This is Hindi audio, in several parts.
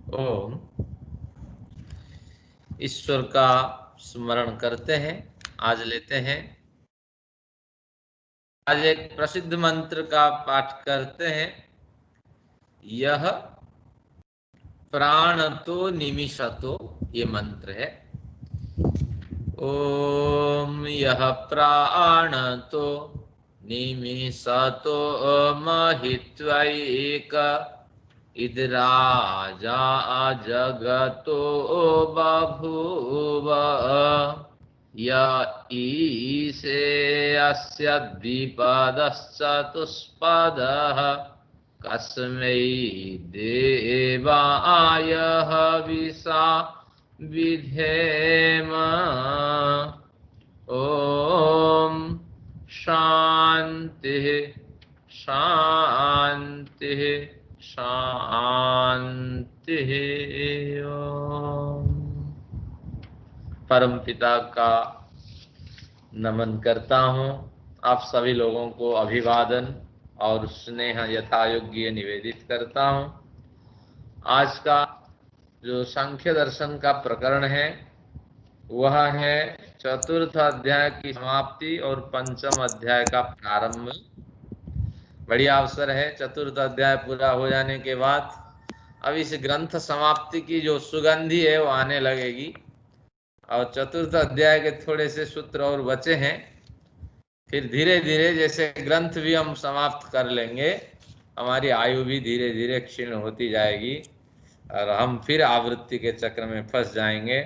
ओम। ईश्वर का स्मरण करते हैं। आज लेते हैं, आज एक प्रसिद्ध मंत्र का पाठ करते हैं। यह प्राण तो निमिषतो, ये मंत्र है। ओम यह प्राण तो निमिषतो महित्वैक इदराजा जगतो बभूव य ईशे अस्य द्विपदश्चतुष्पदः कस्मै देवाय हविषा विधेम। ओम शांति शांति शांति। ओम। परम पिता का नमन करता हूँ। आप सभी लोगों को अभिवादन और स्नेह यथायोग्य निवेदित करता हूँ। आज का जो सांख्य दर्शन का प्रकरण है वह है चतुर्थ अध्याय की समाप्ति और पंचम अध्याय का प्रारंभ। बढ़िया अवसर है। चतुर्थ अध्याय पूरा हो जाने के बाद अब इस ग्रंथ समाप्ति की जो सुगंधी है वो आने लगेगी, और चतुर्थ अध्याय के थोड़े से सूत्र और बचे हैं। फिर धीरे धीरे जैसे ग्रंथ भी हम समाप्त कर लेंगे, हमारी आयु भी धीरे धीरे क्षीण होती जाएगी और हम फिर आवृत्ति के चक्र में फंस जाएंगे।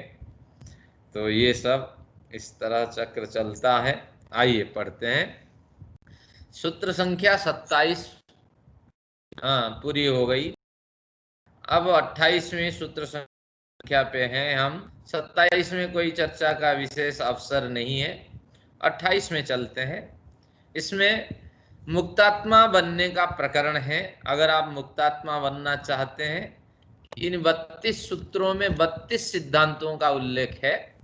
तो ये सब इस तरह चक्र चलता है। आइए पढ़ते हैं। सूत्र संख्या 27 पूरी हो गई। अब 28वें सूत्र संख्या पे हैं हम। 27 में कोई चर्चा का विशेष अवसर नहीं है। 28 में चलते हैं। इसमें मुक्तात्मा बनने का प्रकरण है। अगर आप मुक्तात्मा बनना चाहते हैं, इन 32 सूत्रों में 32 सिद्धांतों का उल्लेख है,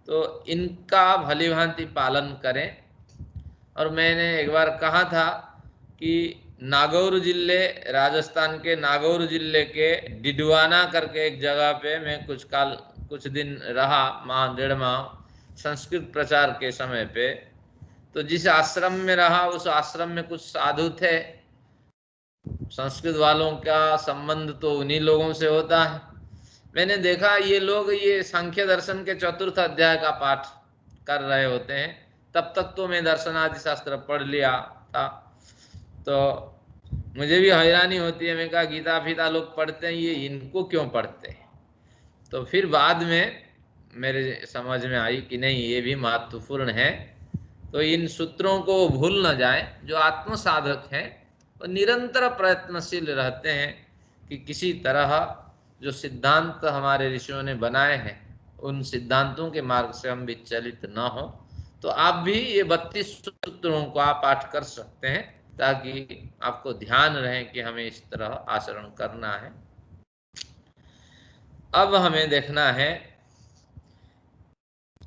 तो इनका भलीभांति पालन करें। और मैंने एक बार कहा था कि नागौर जिले, राजस्थान के नागौर जिले के डिडवाना करके एक जगह पे मैं कुछ दिन रहा, माह 1.5 माह संस्कृत प्रचार के समय पे। तो जिस आश्रम में रहा उस आश्रम में कुछ साधु थे। संस्कृत वालों का संबंध तो उन्हीं लोगों से होता है। मैंने देखा ये लोग ये सांख्य दर्शन के चतुर्थ अध्याय का पाठ कर रहे होते हैं। तब तक तो मैं दर्शन आदि शास्त्र पढ़ लिया था, तो मुझे भी हैरानी होती है। मैं कहा गीता फीता लोग पढ़ते हैं, ये इनको क्यों पढ़ते हैं? तो फिर बाद में मेरे समझ में आई कि नहीं, ये भी महत्वपूर्ण है। तो इन सूत्रों को भूल न जाए। जो आत्म साधक हैं वो निरंतर प्रयत्नशील रहते हैं कि किसी तरह जो सिद्धांत हमारे ऋषियों ने बनाए हैं उन सिद्धांतों के मार्ग से हम विचलित न हो। तो आप भी ये 32 सूत्रों को आप पाठ कर सकते हैं, ताकि आपको ध्यान रहे कि हमें इस तरह आचरण करना है। अब हमें देखना है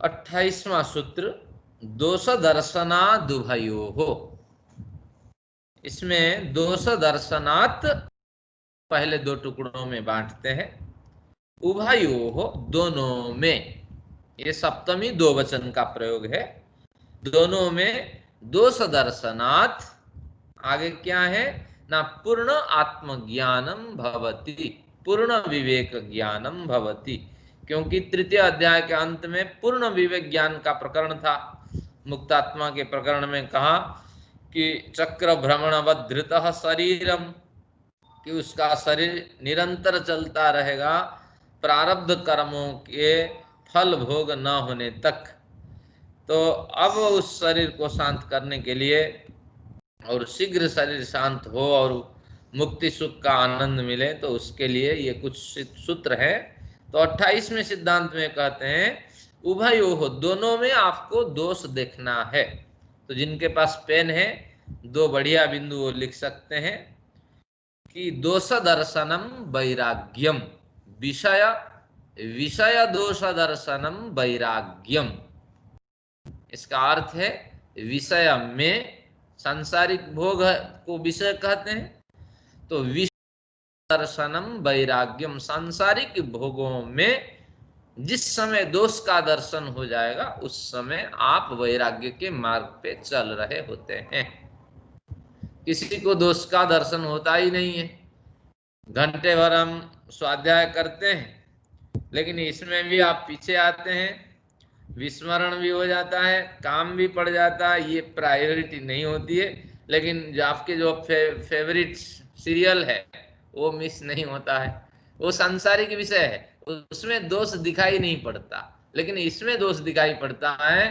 28वां सूत्र, दोष दर्शनादुभयोः। इसमें दोष दर्शनात् पहले 2 टुकड़ों में बांटते हैं। उभयोः दोनों में, ये सप्तमी 2 वचन का प्रयोग है। दोनों में दोष दर्शनात् आगे क्या है ना, पूर्ण आत्मज्ञानम भवति, पूर्ण विवेक ज्ञानम भवति। क्योंकि तृतीय अध्याय के अंत में पूर्ण विवेक ज्ञान का प्रकरण था। मुक्तात्मा के प्रकरण में कहा कि चक्र भ्रमणवद्धृतः शरीरम, कि उसका शरीर निरंतर चलता रहेगा प्रारब्ध कर्मों के फल भोग न होने तक। तो अब उस शरीर को शांत करने के लिए और शीघ्र शरीर शांत हो और मुक्ति सुख का आनंद मिले, तो उसके लिए ये कुछ सूत्र है। तो 28वें सिद्धांत में कहते हैं उभयोः, दोनों में आपको दोष देखना है। तो जिनके पास पेन है 2 बढ़िया बिंदु वो लिख सकते हैं कि दोष दर्शनम वैराग्यम, विषय विषय दोष दर्शनम वैराग्यम। इसका अर्थ है विषय में सांसारिक भोग को विषय कहते हैं, तो दर्शनम वैराग्यम, सांसारिक भोगों में जिस समय दोष का दर्शन हो जाएगा उस समय आप वैराग्य के मार्ग पे चल रहे होते हैं। किसी को दोष का दर्शन होता ही नहीं है। घंटे भर हम स्वाध्याय करते हैं, लेकिन इसमें भी आप पीछे आते हैं, विस्मरण भी हो जाता है, काम भी पड़ जाता है, ये प्रायोरिटी नहीं होती है। लेकिन जो आपके जो फेवरेट सीरियल है वो मिस नहीं होता है। वो सांसारिक विषय है, उसमें दोष दिखाई नहीं पड़ता, लेकिन इसमें दोष दिखाई पड़ता है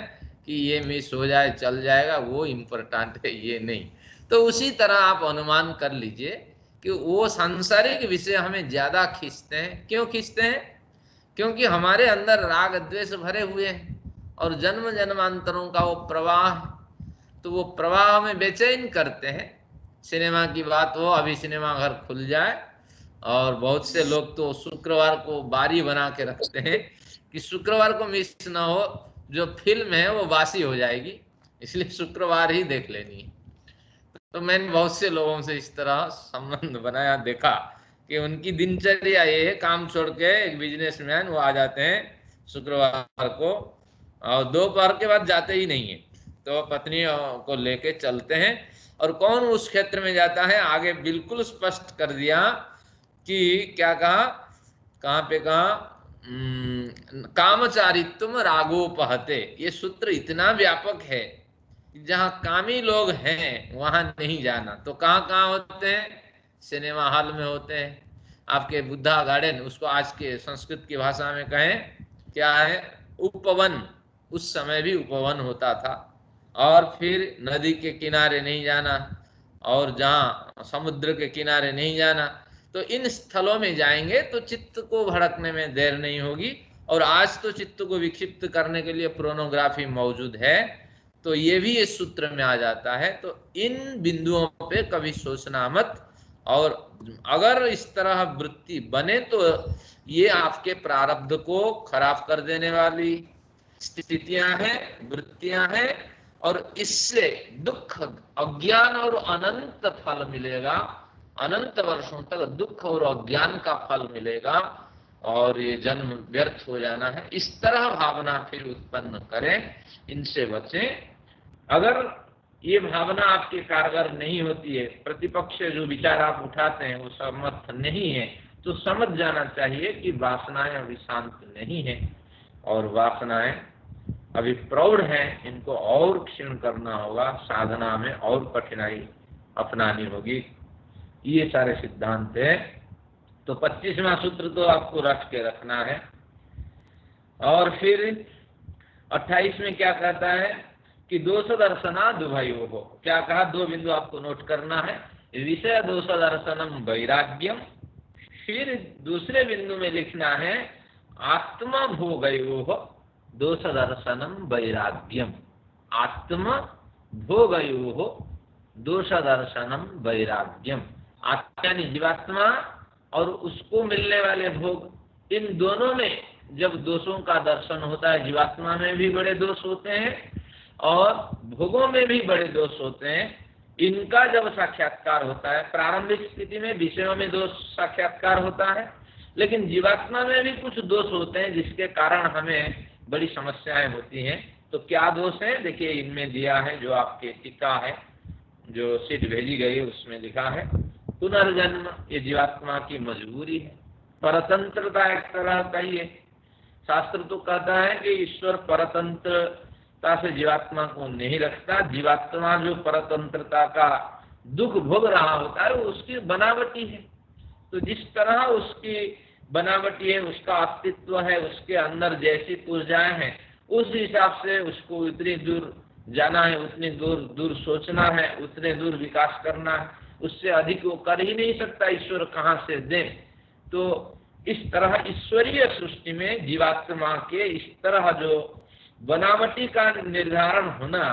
कि ये मिस हो जाए चल जाएगा, वो इम्पोर्टेंट है, ये नहीं। तो उसी तरह आप अनुमान कर लीजिए कि वो सांसारिक विषय हमें ज्यादा खींचते हैं। क्यों खींचते हैं? क्योंकि हमारे अंदर राग द्वेष भरे हुए हैं और जन्म जन्मांतरों का वो प्रवाह, तो वो प्रवाह में बेचैन करते हैं। सिनेमा की बात हो, अभी सिनेमा घर खुल जाए और बहुत से लोग तो शुक्रवार को बारी बना के रखते हैं कि शुक्रवार को मिस ना हो, जो फिल्म है वो बासी हो जाएगी, इसलिए शुक्रवार ही देख लेनी है। तो मैंने बहुत से लोगों से इस तरह संबंध बनाया, देखा कि उनकी दिनचर्या ये है, काम छोड़ के एक बिजनेसमैन वो आ जाते हैं शुक्रवार को और दोपहर के बाद जाते ही नहीं है, तो पत्नी को लेके चलते हैं। और कौन उस क्षेत्र में जाता है, आगे बिल्कुल स्पष्ट कर दिया कि क्या कहा, कहाँ पे कहा, कामचारित्व रागोपहते। ये सूत्र इतना व्यापक है, जहां कामी लोग हैं वहां नहीं जाना। तो कहाँ कहाँ होते हैं? सिनेमा हॉल में होते हैं, आपके बुद्धा गार्डन, उसको आज के संस्कृत की भाषा में कहें क्या है, उपवन। उस समय भी उपवन होता था। और फिर नदी के किनारे नहीं जाना, और जहाँ समुद्र के किनारे नहीं जाना। तो इन स्थलों में जाएंगे तो चित्त को भड़कने में देर नहीं होगी। और आज तो चित्त को विक्षिप्त करने के लिए पोर्नोग्राफी मौजूद है, तो ये भी इस सूत्र में आ जाता है। तो इन बिंदुओं पे कभी सोचना मत। और अगर इस तरह वृत्ति बने तो ये आपके प्रारब्ध को खराब कर देने वाली स्थितियां हैं, वृत्तियां हैं, और इससे दुख, अज्ञान और अनंत फल मिलेगा। अनंत वर्षों तक दुख और अज्ञान का फल मिलेगा और ये जन्म व्यर्थ हो जाना है। इस तरह भावना फिर उत्पन्न करें, इनसे बचें। अगर ये भावना आपके कारगर नहीं होती है, प्रतिपक्ष जो विचार आप उठाते हैं वो समर्थ नहीं है, तो समझ जाना चाहिए कि वासनाएं अभी शांत नहीं है और वासनाएं अभी प्रौढ़ हैं, इनको और क्षीण करना होगा, साधना में और कठिनाई अपनानी होगी। ये सारे सिद्धांत है। तो 25वां सूत्र तो आपको रख के रखना है। और फिर 28 में क्या कहता है कि दोष दर्शना दुभयो हो। क्या कहा? दो बिंदु आपको नोट करना है। विषय दोष दर्शनम वैराग्यम। फिर दूसरे बिंदु में लिखना है आत्मा भोगयो हो दोष दर्शनम वैराग्यम। आत्मा भोगयो हो दोष दर्शनम वैराग्यम। आत्मा यानी जीवात्मा और उसको मिलने वाले भोग, इन दोनों में जब दोषों का दर्शन होता है, जीवात्मा में भी बड़े दोष होते हैं और भोगों में भी बड़े दोष होते हैं, इनका जब साक्षात्कार होता है, प्रारंभिक स्थिति में विषयों में दोष साक्षात्कार होता है, लेकिन जीवात्मा में भी कुछ दोष होते हैं जिसके कारण हमें बड़ी समस्याएं होती हैं। तो क्या दोष है? देखिए इनमें दिया है, जो आपके टीका है, जो सीट भेजी गई है उसमें लिखा है पुनर्जन्म ये जीवात्मा की मजबूरी है। परतंत्रता एक तरह का ही है। शास्त्र तो कहता है कि ईश्वर परतंत्रता से जीवात्मा को नहीं रखता। जीवात्मा जो परतंत्रता का दुख भोग रहा होता है वो उसकी बनावटी है। तो जिस तरह उसकी बनावटी है, उसका अस्तित्व है, उसके अंदर जैसी ऊर्जाएं हैं, उस हिसाब से उसको उतनी दूर जाना है, उतनी दूर दूर सोचना है, उतने दूर विकास करना है। उससे अधिक वो कर ही नहीं सकता, ईश्वर कहाँ से दे। तो इस तरह ईश्वरीय सृष्टि में जीवात्मा के इस तरह जो बनावटी का निर्धारण होना,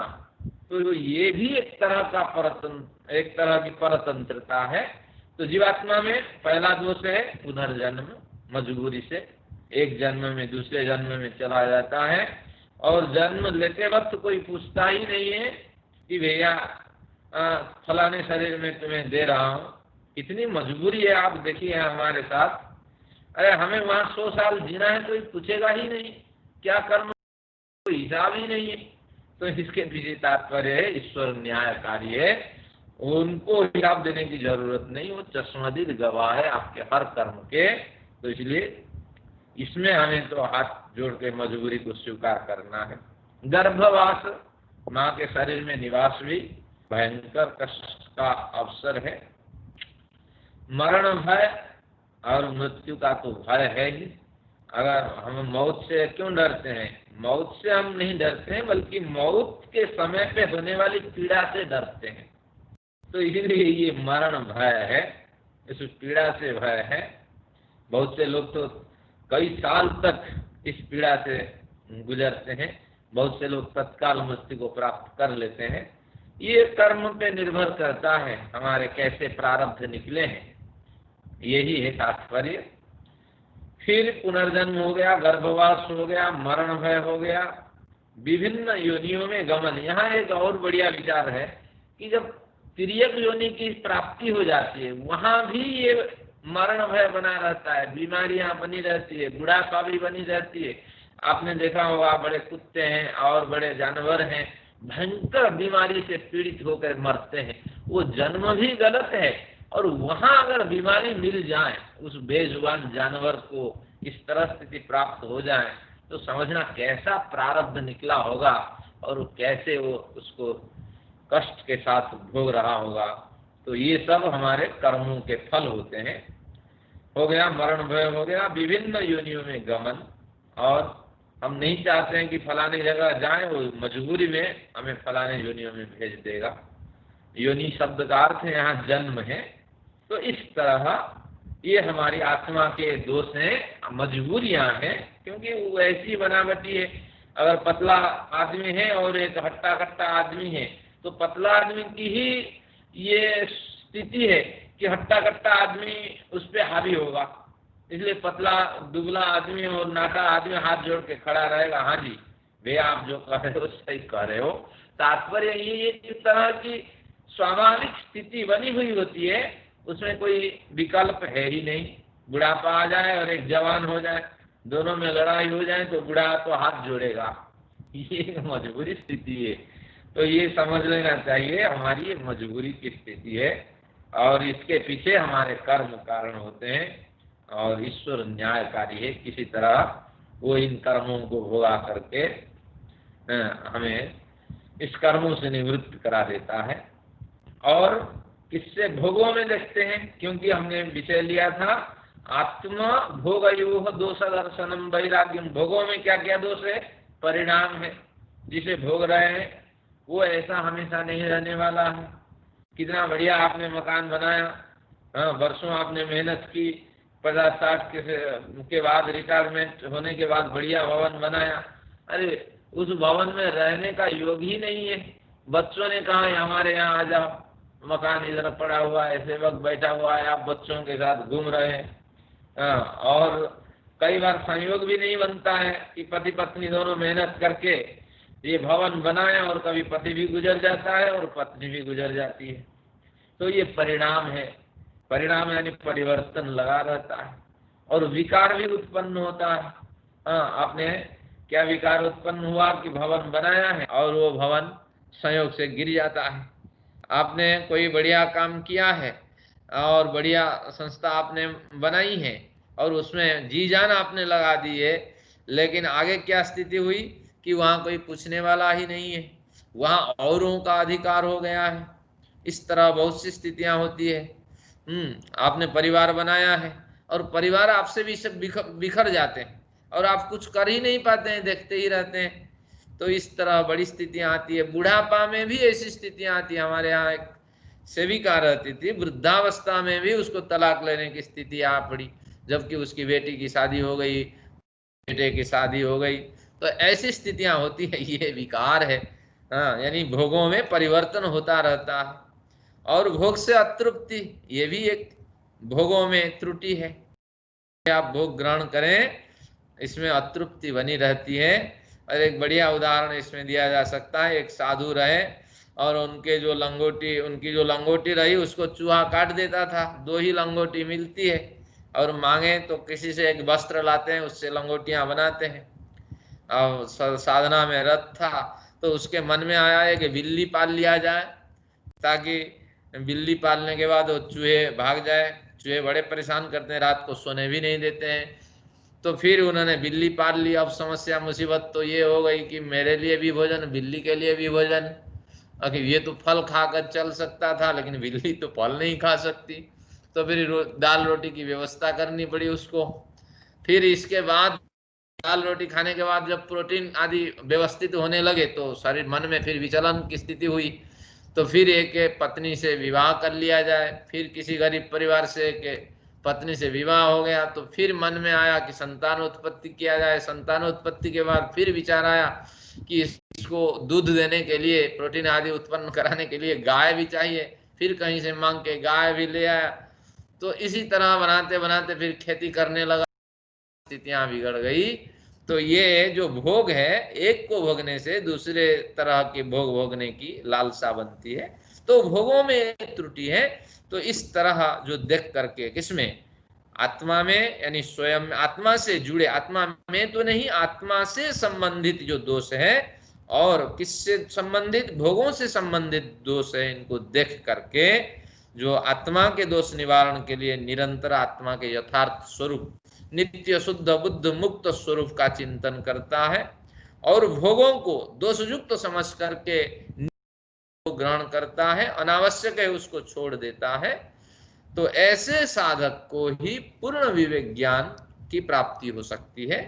तो ये भी एक तरह की परतंत्रता है। तो जीवात्मा में पहला दोष है पुनर्जन्म, मजबूरी से एक जन्म में दूसरे जन्म में चला जाता है। और जन्म लेते वक्त कोई पूछता ही नहीं है कि भैया फलाने शरीर में तुम्हें दे रहा हूँ, कितनी मजबूरी है, आप देखिए हमारे साथ। अरे हमें वहां 100 साल जीना है, कोई पूछेगा ही नहीं क्या कर्म, कोई हिसाब ही नहीं है। तो इसके पीछे तात्पर्य है ईश्वर न्यायकारी है, उनको हिसाब देने की जरूरत नहीं, वो चश्मदीद गवाह है आपके हर कर्म के। तो इसलिए इसमें हमें तो हाथ जोड़ के मजबूरी को स्वीकार करना है। गर्भवास, माँ के शरीर में निवास भी भयंकर कष्ट का अवसर है। मरण भय और मृत्यु का तो भय है ही। अगर हम मौत से क्यों डरते हैं? मौत से हम नहीं डरते हैं, बल्कि मौत के समय पे होने वाली पीड़ा से डरते हैं। तो इसलिए ये मरण भय है, इस पीड़ा से भय है। बहुत से लोग तो कई साल तक इस पीड़ा से गुजरते हैं, बहुत से लोग तत्काल मृत्यु को प्राप्त कर लेते हैं। ये कर्म पे निर्भर करता है हमारे कैसे प्रारब्ध निकले हैं, यही है तात्पर्य। फिर पुनर्जन्म हो गया, गर्भवास हो गया, मरण भय हो गया, विभिन्न योनियों में गमन। यहाँ एक और बढ़िया विचार है कि जब तिर्यक योनि की प्राप्ति हो जाती है, वहां भी ये मरण भय बना रहता है, बीमारियां बनी रहती है, बुढ़ापा भी बनी रहती है। आपने देखा होगा बड़े कुत्ते हैं और बड़े जानवर हैं, भयंकर बीमारी से पीड़ित होकर मरते हैं। वो जन्म भी गलत है, और वहां अगर बीमारी मिल जाए उस बेजुबान जानवर को, इस तरह स्थिति प्राप्त हो जाए, तो समझना कैसा प्रारब्ध निकला होगा और कैसे वो उसको कष्ट के साथ भोग रहा होगा। तो ये सब हमारे कर्मों के फल होते हैं। हो गया मरण भय, हो गया विभिन्न योनियों में गमन। और हम नहीं चाहते हैं कि फलानी जगह जाएं, वो मजबूरी में हमें फलाने योनियों में भेज देगा। योनि शब्द का अर्थ है यहाँ जन्म है। तो इस तरह ये हमारी आत्मा के दोष हैं, मजबूरियां हैं, क्योंकि वो ऐसी बनावटी है। अगर पतला आदमी है और एक हट्टा कट्टा आदमी है, तो पतला आदमी की ही ये स्थिति है कि हट्टा कट्टा आदमी उस पर हावी होगा। इसलिए पतला दुबला आदमी और नाटा आदमी हाथ जोड़ के खड़ा रहेगा, हाँ जी भैया आप जो कह रहे हो सही कह रहे हो। तात्पर्य ये इस तरह की स्वाभाविक स्थिति बनी हुई होती है, उसमें कोई विकल्प है ही नहीं। बुढ़ापा आ जाए और एक जवान हो जाए, दोनों में लड़ाई हो जाए तो बुढ़ा तो हाथ जोड़ेगा, ये मजबूरी स्थिति है। तो ये समझ लेना चाहिए हमारी ये मजबूरी की स्थिति है, और इसके पीछे हमारे कर्म कारण होते हैं, और ईश्वर न्यायकारी है। किसी तरह वो इन कर्मों को भोगा करके हमें इस कर्मों से निवृत्त करा देता है। और किससे भोगों में देखते हैं, क्योंकि हमने विषय लिया था आत्मा भोगयोः दोष दर्शनम वैराग्यम। भोगों में क्या क्या दोष है? परिणाम है। जिसे भोग रहे हैं वो ऐसा हमेशा नहीं रहने वाला है। कितना बढ़िया आपने मकान बनाया, हाँ वर्षों आपने मेहनत की, 50-60 के बाद रिटायरमेंट होने के बाद बढ़िया भवन बनाया। अरे उस भवन में रहने का योग ही नहीं है। बच्चों ने कहा हमारे यहाँ आ जाओ, मकान इधर पड़ा हुआ है, सेवक बैठा हुआ है, आप बच्चों के साथ घूम रहे हैं। और कई बार संयोग भी नहीं बनता है कि पति पत्नी दोनों मेहनत करके ये भवन बनाए, और कभी पति भी गुजर जाता है और पत्नी भी गुजर जाती है। तो ये परिणाम है। परिणाम यानी परिवर्तन लगा रहता है, और विकार भी उत्पन्न होता है। आपने क्या विकार उत्पन्न हुआ कि भवन बनाया है और वो भवन संयोग से गिर जाता है। आपने कोई बढ़िया काम किया है और बढ़िया संस्था आपने बनाई है और उसमें जी जान आपने लगा दी है, लेकिन आगे क्या स्थिति हुई कि वहाँ कोई पूछने वाला ही नहीं है, वहाँ औरों का अधिकार हो गया है। इस तरह बहुत सी स्थितियां होती है। आपने परिवार बनाया है और परिवार आपसे भी सब बिखर जाते हैं और आप कुछ कर ही नहीं पाते हैं, देखते ही रहते हैं। तो इस तरह बड़ी स्थितियां आती है। बुढ़ापा में भी ऐसी स्थितियां आती है। हमारे यहाँ एक सेविका रहती थी, वृद्धावस्था में भी उसको तलाक लेने की स्थिति आ पड़ी, जबकि उसकी बेटी की शादी हो गई, बेटे की शादी हो गई। तो ऐसी स्थितियां होती है, ये विकार है। यानी भोगों में परिवर्तन होता रहता है। और भोग से अतृप्ति, ये भी एक भोगों में त्रुटि है। आप भोग ग्रहण करें, इसमें अतृप्ति बनी रहती है। और एक बढ़िया उदाहरण इसमें दिया जा सकता है, एक साधु रहे और उनकी जो लंगोटी रही उसको चूहा काट देता था। 2 ही लंगोटी मिलती है, और मांगे तो किसी से एक वस्त्र लाते हैं, उससे लंगोटियां बनाते हैं। अब साधना में रत था, तो उसके मन में आया है कि बिल्ली पाल लिया जाए, ताकि बिल्ली पालने के बाद वो चूहे भाग जाए। चूहे बड़े परेशान करते हैं, रात को सोने भी नहीं देते हैं। तो फिर उन्होंने बिल्ली पाल ली। अब समस्या मुसीबत तो ये हो गई कि मेरे लिए भी भोजन, बिल्ली के लिए भी भोजन। आखिर ये तो फल खाकर चल सकता था, लेकिन बिल्ली तो फल नहीं खा सकती। तो फिर दाल रोटी की व्यवस्था करनी पड़ी उसको। फिर इसके बाद दाल रोटी खाने के बाद जब प्रोटीन आदि व्यवस्थित होने लगे, तो शरीर मन में फिर विचलन की स्थिति हुई। तो फिर एक पत्नी से विवाह कर लिया जाए। फिर किसी गरीब परिवार से एक पत्नी से विवाह हो गया, तो फिर मन में आया कि संतानोत्पत्ति किया जाए। संतानोत्पत्ति के बाद फिर विचार आया कि इसको दूध देने के लिए, प्रोटीन आदि उत्पन्न कराने के लिए गाय भी चाहिए। फिर कहीं से मांग के गाय भी ले आया। तो इसी तरह बनाते बनाते फिर खेती करने लगा, स्थितियां बिगड़ गई। तो ये जो भोग है, एक को भोगने से दूसरे तरह के भोग भोगने की लालसा बनती है। तो भोगों में एक त्रुटि है। तो इस तरह जो देख करके, किसमें? आत्मा में, यानी स्वयं आत्मा से जुड़े, आत्मा में तो नहीं, आत्मा से संबंधित जो दोष है, और किससे संबंधित? भोगों से संबंधित दोष है। इनको देख करके जो आत्मा के दोष निवारण के लिए निरंतर आत्मा के यथार्थ स्वरूप, नित्य शुद्ध बुद्ध मुक्त स्वरूप का चिंतन करता है, और भोगों को दोषयुक्त समझ करके ग्रहण करता है, अनावश्यक है उसको छोड़ देता है, तो ऐसे साधक को ही पूर्ण विवेक ज्ञान की प्राप्ति हो सकती है।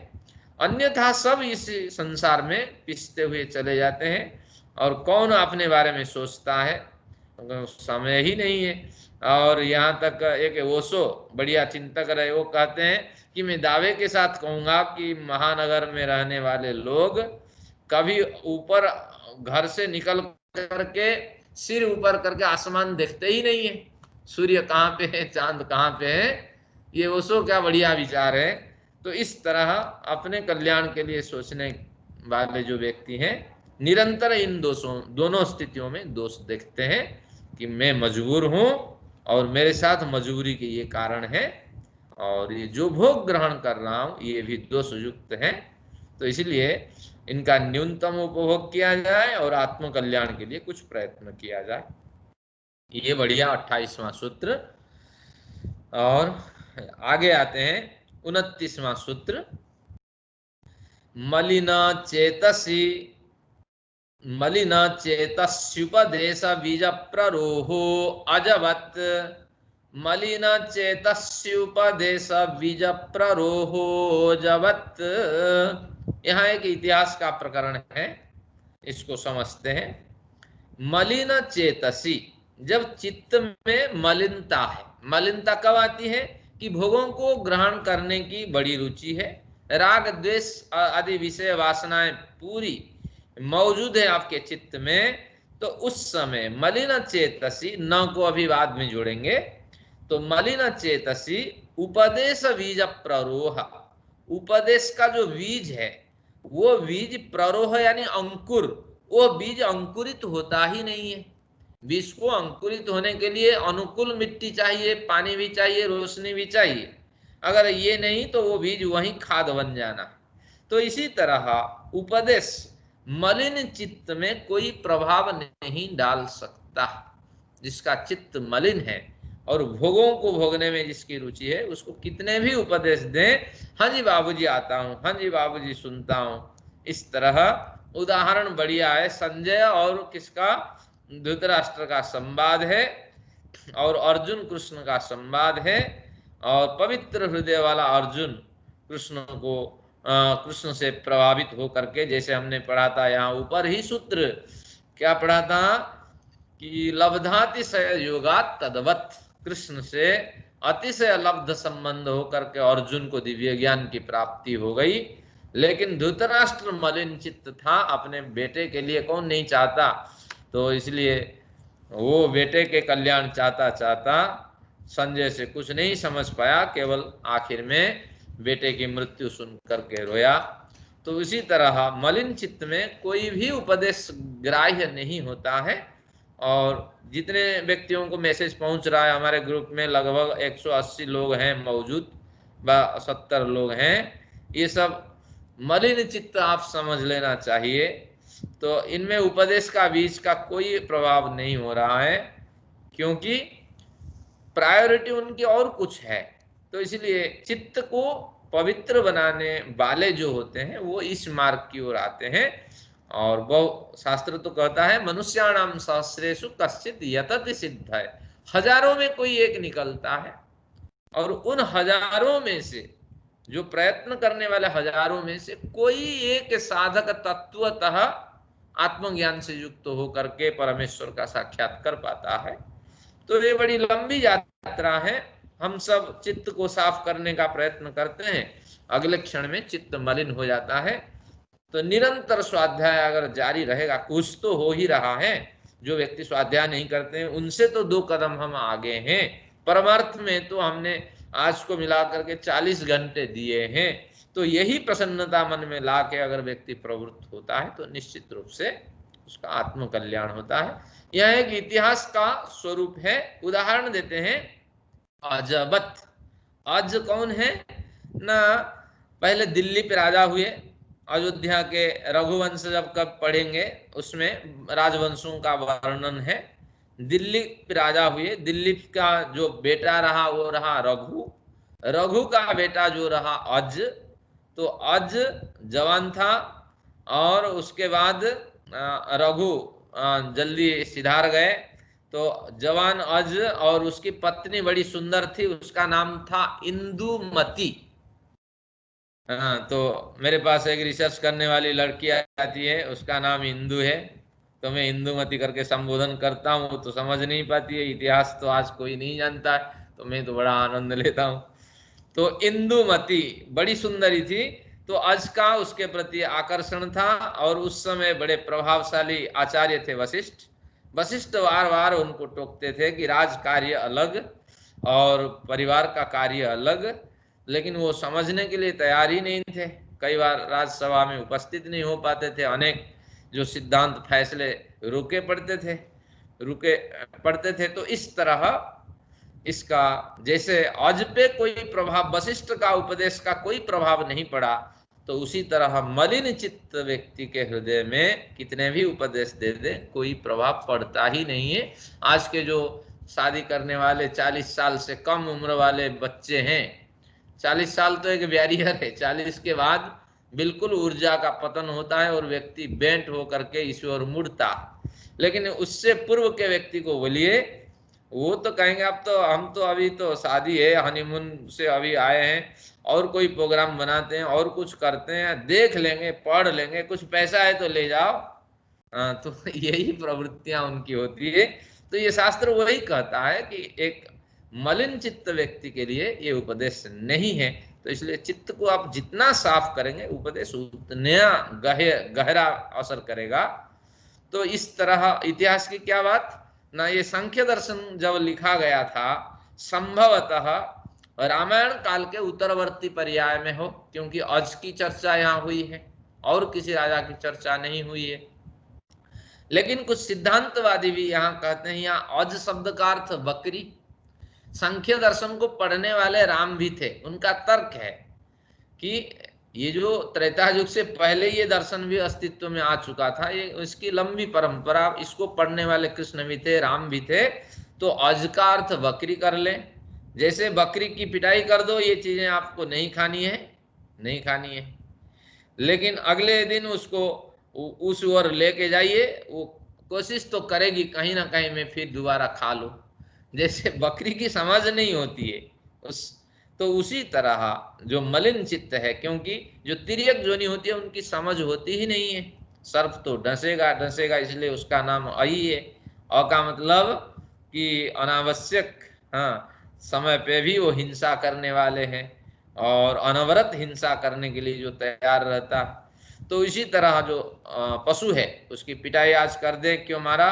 अन्यथा सब इस संसार में पिसते हुए चले जाते हैं, और कौन अपने बारे में सोचता है, समय ही नहीं है। और यहाँ तक एक ओशो बढ़िया चिंतक रहे, वो कहते हैं कि मैं दावे के साथ कहूंगा कि महानगर में रहने वाले लोग कभी ऊपर घर से निकल करके सिर ऊपर करके आसमान देखते ही नहीं है। सूर्य कहाँ पे है, चांद कहाँ पे है, ये ओशो क्या बढ़िया विचार है। तो इस तरह अपने कल्याण के लिए सोचने वाले जो व्यक्ति हैं, निरंतर इन दोषों, दोनों स्थितियों में दोष देखते हैं कि मैं मजबूर हूं, और मेरे साथ मजबूरी के ये कारण है, और ये जो भोग ग्रहण कर रहा हूं ये भी दोषयुक्त है। तो इसलिए इनका न्यूनतम उपभोग किया जाए, और आत्म कल्याण के लिए कुछ प्रयत्न किया जाए। ये बढ़िया 28वां सूत्र। और आगे आते हैं 29वां सूत्र। मलिना चेतस्युपदेश बीज प्ररोहो अजवत्। मलिन चेतस्युपदेश बीज प्ररोहो जवत्। यहाँ एक इतिहास का प्रकरण है, इसको समझते हैं। मलिन चेतसी, जब चित्त में मलिनता है। मलिनता कब आती है? कि भोगों को ग्रहण करने की बड़ी रुचि है, राग द्वेष आदि विषय वासनाएं पूरी मौजूद है आपके चित्त में। तो उस समय मलिन चेतसी, न को अभी बाद में जोड़ेंगे, तो मलिन चेतसी उपदेश बीज प्ररोह। उपदेश का जो बीज है, वो बीज प्ररोह यानी अंकुर, वो बीज अंकुरित होता ही नहीं है। बीज को अंकुरित होने के लिए अनुकूल मिट्टी चाहिए, पानी भी चाहिए, रोशनी भी चाहिए। अगर ये नहीं तो वो बीज वहीं खाद बन जाना। तो इसी तरह उपदेश मलिन चित्त में कोई प्रभाव नहीं डाल सकता। जिसका चित्त मलिन है और भोगों को भोगने में जिसकी रुचि है, उसको कितने भी उपदेश दें, हाँ जी बाबूजी आता हूँ, हाँ जी बाबूजी सुनता हूँ, इस तरह। उदाहरण बढ़िया है, संजय और किसका? धृतराष्ट्र का संवाद है, और अर्जुन कृष्ण का संवाद है। और पवित्र हृदय वाला अर्जुन कृष्ण से प्रभावित होकर के, जैसे हमने पढ़ा था यहाँ ऊपर ही सूत्र, क्या पढ़ा था कि लब्धातिशय योगात् तद्वत्, कृष्ण से अतिशय लब्ध संबंध होकर के अर्जुन को दिव्य ज्ञान की प्राप्ति हो गई। लेकिन धृतराष्ट्र मलिन चित्त था, अपने बेटे के लिए कौन नहीं चाहता। तो इसलिए वो बेटे के कल्याण चाहता चाहता संजय से कुछ नहीं समझ पाया, केवल आखिर में बेटे की मृत्यु सुन करके रोया। तो इसी तरह मलिन चित्त में कोई भी उपदेश ग्राह्य नहीं होता है, और जितने व्यक्तियों को मैसेज पहुंच रहा है हमारे ग्रुप में, लगभग 180 लोग हैं मौजूद, 70 लोग हैं, ये सब मलिन चित्त आप समझ लेना चाहिए। तो इनमें उपदेश का बीज का कोई प्रभाव नहीं हो रहा है, क्योंकि प्रायोरिटी उनकी और कुछ है। तो इसलिए चित्त को पवित्र बनाने वाले जो होते हैं वो इस मार्ग की ओर आते हैं। और वो शास्त्र तो कहता है मनुष्याणाम सहस्रेषु कश्चित् यतति सिद्ध है, हजारों में कोई एक निकलता है, और उन हजारों में से, जो प्रयत्न करने वाले हजारों में से कोई एक साधक तत्वतः आत्मज्ञान से युक्त होकर के परमेश्वर का साक्षात कर पाता है। तो ये बड़ी लंबी यात्रा है। हम सब चित्त को साफ करने का प्रयत्न करते हैं, अगले क्षण में चित्त मलिन हो जाता है। तो निरंतर स्वाध्याय अगर जारी रहेगा, कुछ तो हो ही रहा है। जो व्यक्ति स्वाध्याय नहीं करते हैं उनसे तो 2 कदम हम आगे हैं। परमार्थ में तो हमने आज को मिलाकर के 40 घंटे दिए हैं। तो यही प्रसन्नता मन में ला के अगर व्यक्ति प्रवृत्त होता है तो निश्चित रूप से उसका आत्म कल्याण होता है। यह एक इतिहास का स्वरूप है। उदाहरण देते हैं, अजबत। अज कौन है ना, पहले दिल्ली पे राजा हुए। अयोध्या के रघुवंश जब कब पढ़ेंगे उसमें राजवंशों का वर्णन है। दिल्ली पे राजा हुए, दिल्ली का जो बेटा रहा वो रहा रघु, रघु का बेटा जो रहा अज। तो अज जवान था, और उसके बाद रघु जल्दी सिधार गए। तो जवान अज और उसकी पत्नी बड़ी सुंदर थी, उसका नाम था इंदुमती। हाँ, तो मेरे पास एक रिसर्च करने वाली लड़की आती है, उसका नाम इंदु है, तो मैं इंदुमती करके संबोधन करता हूँ। तो समझ नहीं पाती है, इतिहास तो आज कोई नहीं जानता है, तो मैं तो बड़ा आनंद लेता हूँ। तो इंदुमती बड़ी सुंदरी थी। तो अज का उसके प्रति आकर्षण था, और उस समय बड़े प्रभावशाली आचार्य थे वशिष्ठ। वशिष्ठ बार बार उनको टोकते थे कि राज कार्य अलग और परिवार का कार्य अलग, लेकिन वो समझने के लिए तैयार ही नहीं थे। कई बार राज्यसभा में उपस्थित नहीं हो पाते थे, अनेक जो सिद्धांत फैसले रुके पड़ते थे। तो इस तरह इसका जैसे अज पे कोई प्रभाव, वशिष्ठ का उपदेश का कोई प्रभाव नहीं पड़ा, तो उसी तरह मलिन चित्त व्यक्ति के हृदय में कितने भी उपदेश दे दे कोई प्रभाव पड़ता ही नहीं है। आज के जो शादी करने वाले 40 साल से कम उम्र वाले बच्चे हैं, 40 साल तो एक बैरियर है, 40 के बाद बिल्कुल ऊर्जा का पतन होता है और व्यक्ति बेंट होकर के इस ओर मुड़ता। लेकिन उससे पूर्व के व्यक्ति को बोलिए, वो तो कहेंगे अब तो हम तो अभी तो शादी है, हनीमून से अभी आए हैं, और कोई प्रोग्राम बनाते हैं और कुछ करते हैं, देख लेंगे, पढ़ लेंगे, कुछ पैसा है तो ले जाओ। तो यही प्रवृत्तियां उनकी होती है। तो ये शास्त्र वही कहता है कि एक मलिन चित्त व्यक्ति के लिए ये उपदेश नहीं है। तो इसलिए चित्त को आप जितना साफ करेंगे उपदेश उतना गहरा असर करेगा। तो इस तरह इतिहास की क्या बात ना, ये सांख्य दर्शन जब लिखा गया था संभवतः रामायण काल के उत्तरवर्ती पर्याय में हो, क्योंकि अज की चर्चा यहाँ हुई है और किसी राजा की चर्चा नहीं हुई है। लेकिन कुछ सिद्धांतवादी भी यहाँ कहते हैं, यहाँ अज शब्द का अर्थ बकरी। सांख्य दर्शन को पढ़ने वाले राम भी थे। उनका तर्क है कि ये जो त्रेता युग से पहले ये दर्शन भी अस्तित्व में आ चुका था, ये इसकी लंबी परंपरा, इसको पढ़ने वाले कृष्ण भी थे, राम भी थे। तो अज का अर्थ बकरी कर ले, जैसे बकरी की पिटाई कर दो, ये चीजें आपको नहीं खानी है, लेकिन अगले दिन उसको उस ओर लेके जाइए, वो कोशिश तो करेगी कहीं ना कहीं में फिर दोबारा खा लो। जैसे बकरी की समझ नहीं होती है तो उसी तरह जो मलिन चित्त है, क्योंकि जो तिर्यक जोनि होती है उनकी समझ होती ही नहीं है। सर्प तो डसेगा, इसलिए उसका नाम अई है। अ का मतलब कि अनावश्यक, हाँ, समय पे भी वो हिंसा करने वाले हैं, और अनवरत हिंसा करने के लिए जो तैयार रहता। तो इसी तरह जो पशु है उसकी पिटाई आज कर दे, क्यों मारा,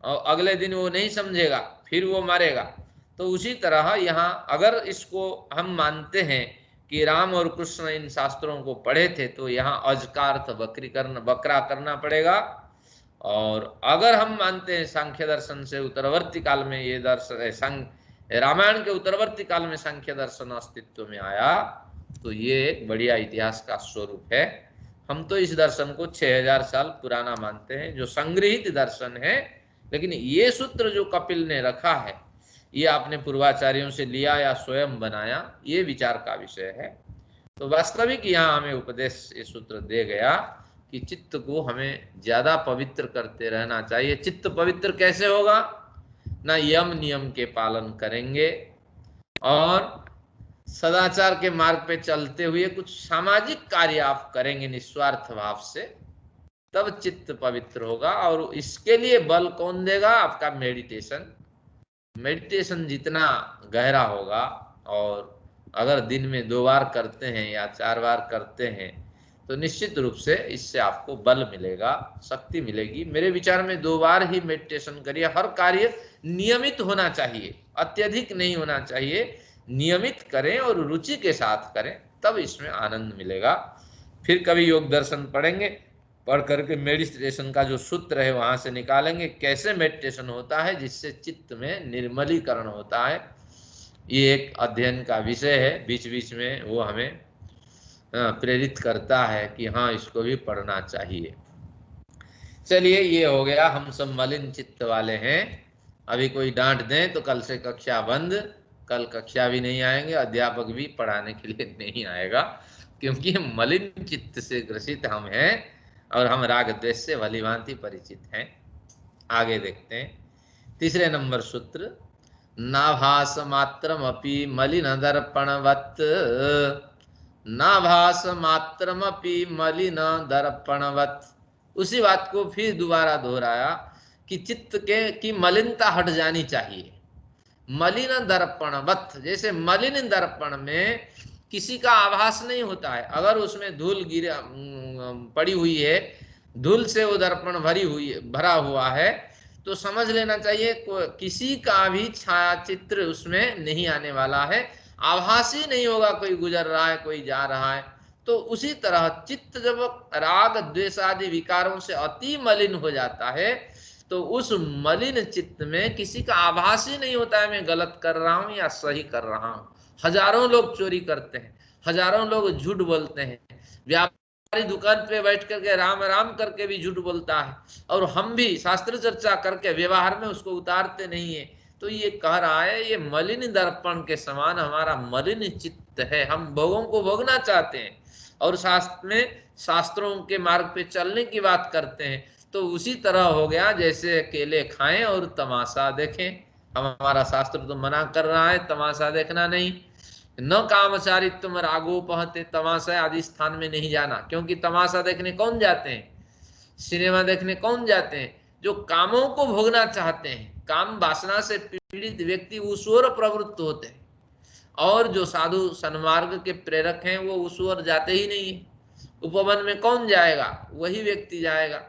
और अगले दिन वो नहीं समझेगा, फिर वो मारेगा। तो उसी तरह यहाँ अगर इसको हम मानते हैं कि राम और कृष्ण इन शास्त्रों को पढ़े थे, तो यहाँ अज का अर्थ बकरा करना पड़ेगा। और अगर हम मानते हैं सांख्य दर्शन से उत्तरवर्ती काल में ये दर्शन, रामायण के उत्तरवर्ती काल में सांख्य दर्शन अस्तित्व में आया, तो ये एक बढ़िया इतिहास का स्वरूप है। हम तो इस दर्शन को 6000 साल पुराना मानते हैं, जो संग्रहित दर्शन है। लेकिन ये सूत्र जो कपिल ने रखा है, ये आपने पूर्वाचार्यों से लिया या स्वयं बनाया, ये विचार का विषय है। तो वास्तविक यहाँ हमें उपदेश ये सूत्र दे गया कि चित्त को हमें ज्यादा पवित्र करते रहना चाहिए। चित्त पवित्र कैसे होगा? ना यम नियम के पालन करेंगे और सदाचार के मार्ग पे चलते हुए कुछ सामाजिक कार्य आप करेंगे निस्वार्थ भाव से, तब चित्त पवित्र होगा। और इसके लिए बल कौन देगा? आपका मेडिटेशन। मेडिटेशन जितना गहरा होगा, और अगर दिन में 2 बार करते हैं या 4 बार करते हैं, तो निश्चित रूप से इससे आपको बल मिलेगा, शक्ति मिलेगी। मेरे विचार में 2 बार ही मेडिटेशन करिए। हर कार्य नियमित होना चाहिए, अत्यधिक नहीं होना चाहिए। नियमित करें और रुचि के साथ करें, तब इसमें आनंद मिलेगा। फिर कभी योग दर्शन पढ़ेंगे, पढ़ करके मेडिटेशन का जो सूत्र है वहां से निकालेंगे, कैसे मेडिटेशन होता है जिससे चित्त में निर्मलीकरण होता है। ये एक अध्ययन का विषय है, बीच बीच में वो हमें प्रेरित करता है कि हाँ, इसको भी पढ़ना चाहिए। चलिए, ये हो गया, हम सब मलिन चित्त वाले हैं। अभी कोई डांट दें तो कल से कक्षा बंद, कल कक्षा भी नहीं आएंगे, अध्यापक भी पढ़ाने के लिए नहीं आएगा, क्योंकि मलिन चित्त से ग्रसित हम हैं और हम राग द्वेष से भलीभांति परिचित हैं। आगे देखते हैं, तीसरे नंबर सूत्र, नाभास मात्रमपि मलिन दर्पणवत्। नाभास मात्रमपि मलिन दर्पणवत्। उसी बात को फिर दोबारा दोहराया कि चित्त की मलिनता हट जानी चाहिए। मलिन दर्पणवत्, जैसे मलिन दर्पण में किसी का आभास नहीं होता है। अगर उसमें धूल पड़ी हुई है, धूल से वो दर्पण भरा हुआ है, तो समझ लेना चाहिए किसी का भी छाया चित्र उसमें नहीं आने वाला है, आभास ही नहीं होगा कोई गुजर रहा है, कोई जा रहा है। तो उसी तरह चित्त जब राग द्वेष आदि विकारों से अति मलिन हो जाता है, तो उस मलिन चित्त में किसी का आभास ही नहीं होता है मैं गलत कर रहा हूं या सही कर रहा हूं। हजारों लोग चोरी करते हैं, हजारों लोग झूठ बोलते हैं, व्यापारी दुकान पे बैठ करके राम राम करके भी झूठ बोलता है, और हम भी शास्त्र चर्चा करके व्यवहार में उसको उतारते नहीं है। तो ये कह रहा है, ये मलिन दर्पण के समान हमारा मलिन चित्त है। हम भोगों को भोगना चाहते हैं और शास्त्र में शास्त्रों के मार्ग पे चलने की बात करते हैं। तो उसी तरह हो गया जैसे केले खाएं और तमाशा देखें। हमारा शास्त्र तो मना कर रहा है तमाशा देखना नहीं। न कामचारित्वम रागोपहते, तमाशा आदि स्थान में नहीं जाना, क्योंकि तमाशा देखने कौन जाते हैं? सिनेमा देखने कौन जाते हैं? जो कामों को भोगना चाहते हैं, काम वासना से पीड़ित व्यक्ति उस ओर प्रवृत्त होते हैं, और जो साधु सन्मार्ग के प्रेरक हैं वो उस ओर जाते ही नहीं है। उपवन में कौन जाएगा? वही व्यक्ति जाएगा।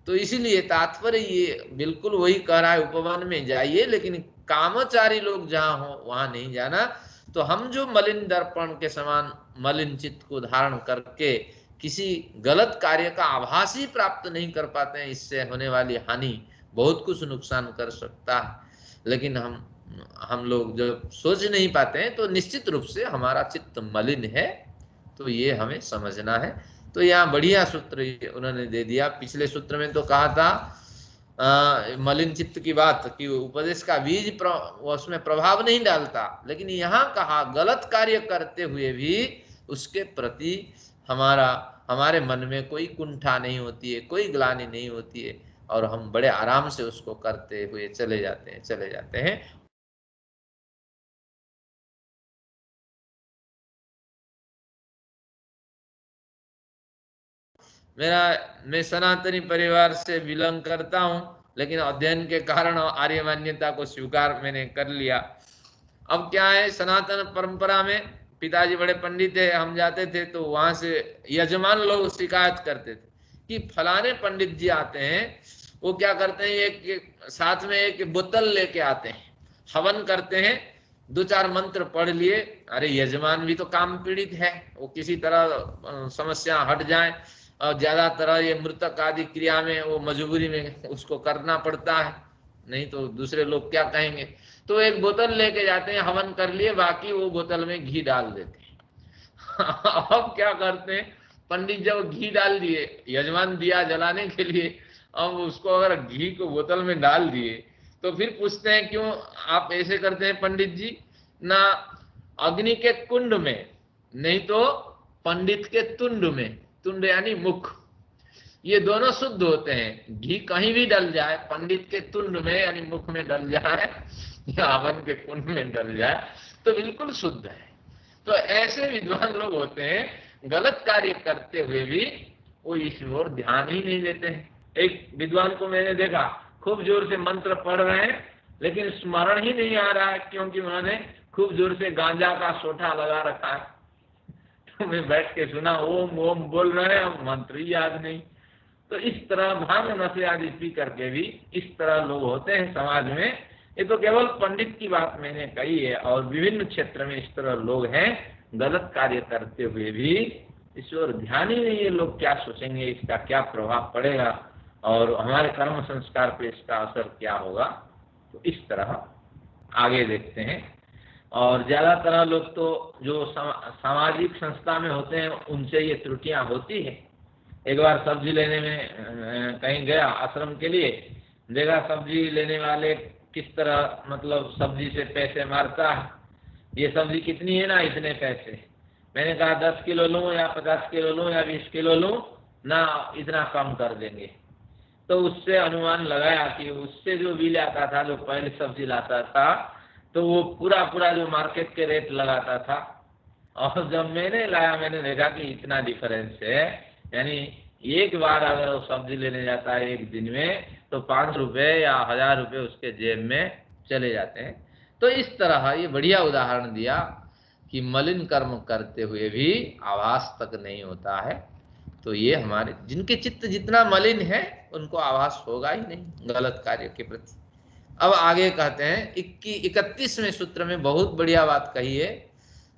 तो इसीलिए तात्पर्य ये बिल्कुल वही कह रहा है, उपवन में जाइए, लेकिन कामचारी लोग जहां हो वहां नहीं जाना। तो हम जो मलिन दर्पण के समान मलिन चित्त को धारण करके किसी गलत कार्य का आभास ही प्राप्त नहीं कर पाते हैं, इससे होने वाली हानि बहुत कुछ नुकसान कर सकता है। लेकिन हम लोग जब सोच नहीं पाते हैं, तो निश्चित रूप से हमारा चित्त मलिन है। तो ये हमें समझना है। तो यहाँ बढ़िया सूत्र उन्होंने दे दिया। पिछले सूत्र में तो कहा था मलिन चित्त की बात कि उपदेश का बीज उसमें प्रभाव नहीं डालता, लेकिन यहाँ कहा गलत कार्य करते हुए भी उसके प्रति हमारे मन में कोई कुंठा नहीं होती है, कोई ग्लानि नहीं होती है, और हम बड़े आराम से उसको करते हुए चले जाते हैं। मैं सनातनी परिवार से बिलोंग करता हूं, लेकिन अध्ययन के कारण आर्य मान्यता को स्वीकार मैंने कर लिया। अब क्या है, सनातन परंपरा में पिताजी बड़े पंडित है, हम जाते थे तो वहां से यजमान लोग शिकायत करते थे कि फलाने पंडित जी आते हैं, वो क्या करते हैं, एक साथ में एक बोतल लेके आते हैं, हवन करते हैं, 2-4 मंत्र पढ़ लिए। अरे यजमान भी तो काम पीड़ित है, वो किसी तरह समस्या हट जाए, और ज्यादातर ये मृतक आदि क्रिया में वो मजबूरी में उसको करना पड़ता है, नहीं तो दूसरे लोग क्या कहेंगे। तो एक बोतल लेके जाते हैं, हवन कर लिए, बाकी वो बोतल में घी डाल देते हैं। अब क्या करते हैं, पंडित जब घी डाल दिए, यजमान दिया जलाने के लिए, अब उसको अगर घी को बोतल में डाल दिए तो फिर पूछते हैं क्यों आप ऐसे करते हैं पंडित जी, ना अग्नि के कुंड में, नहीं तो पंडित के तुंड में, तुंड यानी मुख, ये दोनों शुद्ध होते हैं। घी कहीं भी डल जाए, पंडित के तुंड में यानी मुख में डल जाए या हवन के कुंड में डल जाए तो बिल्कुल शुद्ध है। तो ऐसे विद्वान लोग होते हैं, गलत कार्य करते हुए भी वो इस ओर ध्यान ही नहीं देते हैं। एक विद्वान को मैंने देखा, खूब जोर से मंत्र पढ़ रहे हैं लेकिन स्मरण ही नहीं आ रहा है, क्योंकि उन्होंने खूब जोर से गांजा का सोठा लगा रखा है। तो मैं बैठ के सुना, ओम ओम बोल रहे हैं, मंत्र ही याद नहीं। तो इस तरह भांग नशे आदि पी करके भी इस तरह लोग होते हैं समाज में। ये तो केवल पंडित की बात मैंने कही है, और विभिन्न क्षेत्र में इस तरह लोग हैं, गलत कार्य करते हुए भी इस ओर ध्यान ही नहीं है। लोग क्या सोचेंगे, इसका क्या प्रभाव पड़ेगा और हमारे कर्म संस्कार पे इसका असर क्या होगा। तो इस तरह आगे देखते हैं। और ज्यादातर लोग तो जो सामाजिक संस्था में होते हैं उनसे ये त्रुटियां होती है। एक बार सब्जी लेने में कहीं गया आश्रम के लिए, देखा सब्जी लेने वाले किस तरह मतलब सब्जी से पैसे मारता है। ये सब्जी कितनी है ना, इतने पैसे। मैंने कहा 10 किलो लूँ या 50 किलो लूँ या 20 किलो लूँ ना, इतना कम कर देंगे। तो उससे अनुमान लगाया कि उससे जो बिल आता था, जो पहले सब्जी लाता था, तो वो पूरा पूरा जो मार्केट के रेट लगाता था, और जब मैंने लाया मैंने देखा कि इतना डिफरेंस है। यानी एक बार अगर वो सब्जी लेने जाता है एक दिन में, तो 500 रुपये या 1000 रुपये उसके जेब में चले जाते हैं। तो इस तरह ये बढ़िया उदाहरण दिया कि मलिन कर्म करते हुए भी आभास तक नहीं होता है। तो ये हमारे जिनके चित्त जितना मलिन है उनको आभास होगा ही नहीं गलत कार्य के प्रति। अब आगे कहते हैं 31वें सूत्र में बहुत बढ़िया बात कही है,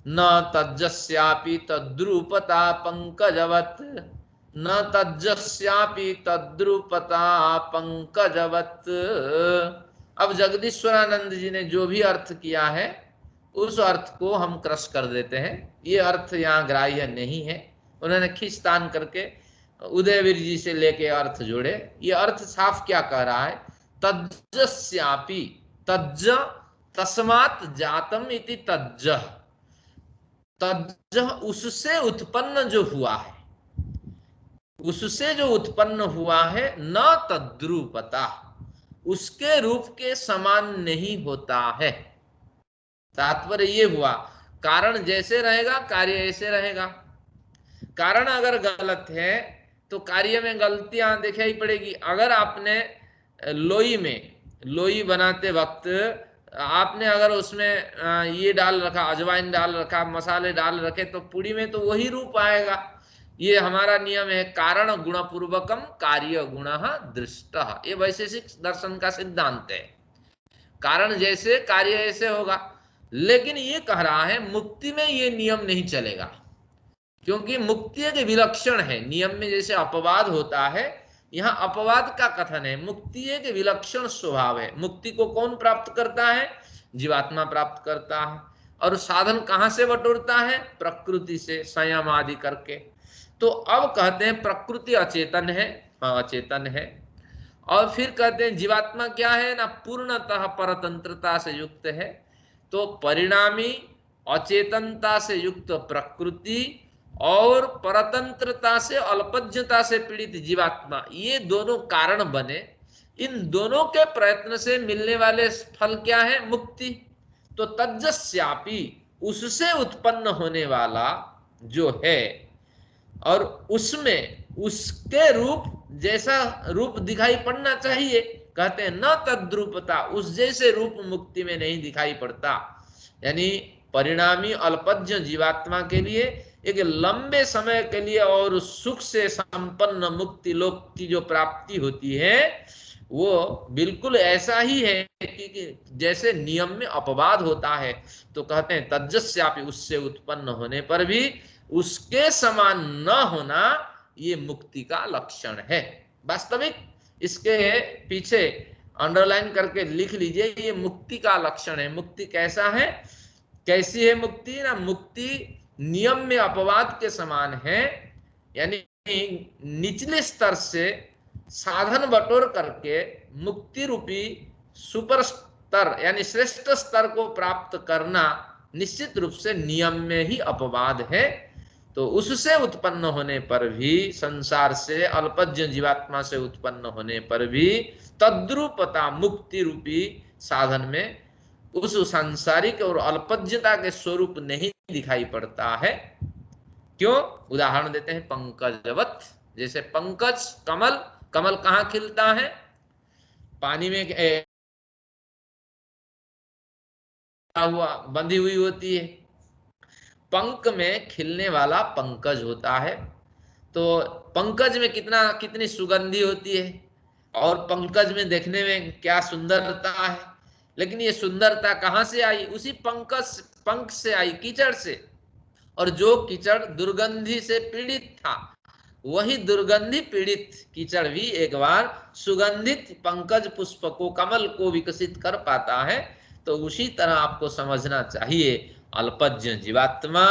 न तज्जस्यापि तद्रुपता पंकजवत, न तज्जस्यापि तद्रुपता पंकजवत। अब जगदीश्वरानंद जी ने जो भी अर्थ किया है उस अर्थ को हम क्रश कर देते हैं। ये अर्थ यहाँ ग्राह्य नहीं है। उन्होंने खींचतान करके उदयवीर जी से लेके अर्थ जोड़े। ये अर्थ साफ क्या कह रहा है, तज्जस्यापि, तज्ज तस्मात् जातम इति तज्ज, तज्ज उससे उत्पन्न जो हुआ है, उससे जो उत्पन्न हुआ है, न तद्रूपता उसके रूप के समान नहीं होता है। तात्पर्य ये हुआ, कारण जैसे रहेगा कार्य ऐसे रहेगा। कारण अगर गलत है तो कार्य में गलतियां दिखाई पड़ेगी। अगर आपने लोई में लोई बनाते वक्त आपने अगर उसमें ये डाल रखा, अजवाइन डाल रखा, मसाले डाल रखे, तो पूड़ी में तो वही रूप आएगा। ये हमारा नियम है, कारण गुणपूर्वकम कार्य गुण दृष्ट। ये वैशेषिक दर्शन का सिद्धांत है, कारण जैसे कार्य ऐसे होगा। लेकिन ये कह रहा है मुक्ति में ये नियम नहीं चलेगा, क्योंकि मुक्ति एक विलक्षण है। नियम में जैसे अपवाद होता है, यहाँ अपवाद का कथन है। मुक्ति एक विलक्षण स्वभाव है। मुक्ति को कौन प्राप्त करता है, जीवात्मा प्राप्त करता है। और साधन कहां से बटोरता है, प्रकृति से, संयम आदि करके। तो अब कहते हैं प्रकृति अचेतन है, अचेतन है। और फिर कहते हैं जीवात्मा क्या है ना, पूर्णतः परतंत्रता से युक्त है। तो परिणामी अचेतनता से युक्त प्रकृति और परतंत्रता से अल्पज्ञता से पीड़ित जीवात्मा, ये दोनों कारण बने। इन दोनों के प्रयत्न से मिलने वाले फल क्या है, मुक्ति। तो तज्जस्यापि उससे उत्पन्न होने वाला जो है, और उसमें उसके रूप जैसा रूप दिखाई पड़ना चाहिए। कहते हैं न तद्रूपता, उस जैसे रूप मुक्ति में नहीं दिखाई पड़ता। यानी परिणामी अल्पज्ञ जीवात्मा के लिए एक लंबे समय के लिए और सुख से संपन्न मुक्ति लोक की जो प्राप्ति होती है, वो बिल्कुल ऐसा ही है कि जैसे नियम में अपवाद होता है। तो कहते हैं तज्जस्यापि, उससे उत्पन्न होने पर भी उसके समान न होना ये मुक्ति का लक्षण है। वास्तविक इसके पीछे अंडरलाइन करके लिख लीजिए, ये मुक्ति का लक्षण है। मुक्ति कैसा है, कैसी है मुक्ति ना, मुक्ति नियम में अपवाद के समान है, यानी निचले स्तर से साधन बटोर करके मुक्ति रूपी सुपर स्तर यानी श्रेष्ठ स्तर को प्राप्त करना निश्चित रूप से नियम में ही अपवाद है। तो उससे उत्पन्न होने पर भी, संसार से अल्पज्ञ जीवात्मा से उत्पन्न होने पर भी तद्रूपता मुक्ति रूपी साधन में उस सांसारिक और अल्पज्ञता के स्वरूप नहीं दिखाई पड़ता है। क्यों? उदाहरण देते हैं पंकजवत। जैसे पंकज, कमल, कमल कहाँ खिलता है? पानी में हुआ बंधी हुई होती है। पंख में खिलने वाला पंकज होता है। तो पंकज में कितनी सुगंधी होती है, और पंकज में देखने में क्या सुंदरता है। लेकिन ये सुंदरता कहाँ से आई? उसी पंख से आई, कीचड़ से। और जो कीचड़ दुर्गंधी से पीड़ित था, वही दुर्गंधी पीड़ित कीचड़ भी एक बार सुगंधित पंकज पुष्प को, कमल को विकसित कर पाता है। तो उसी तरह आपको समझना चाहिए, अल्पज्ञ जीवात्मा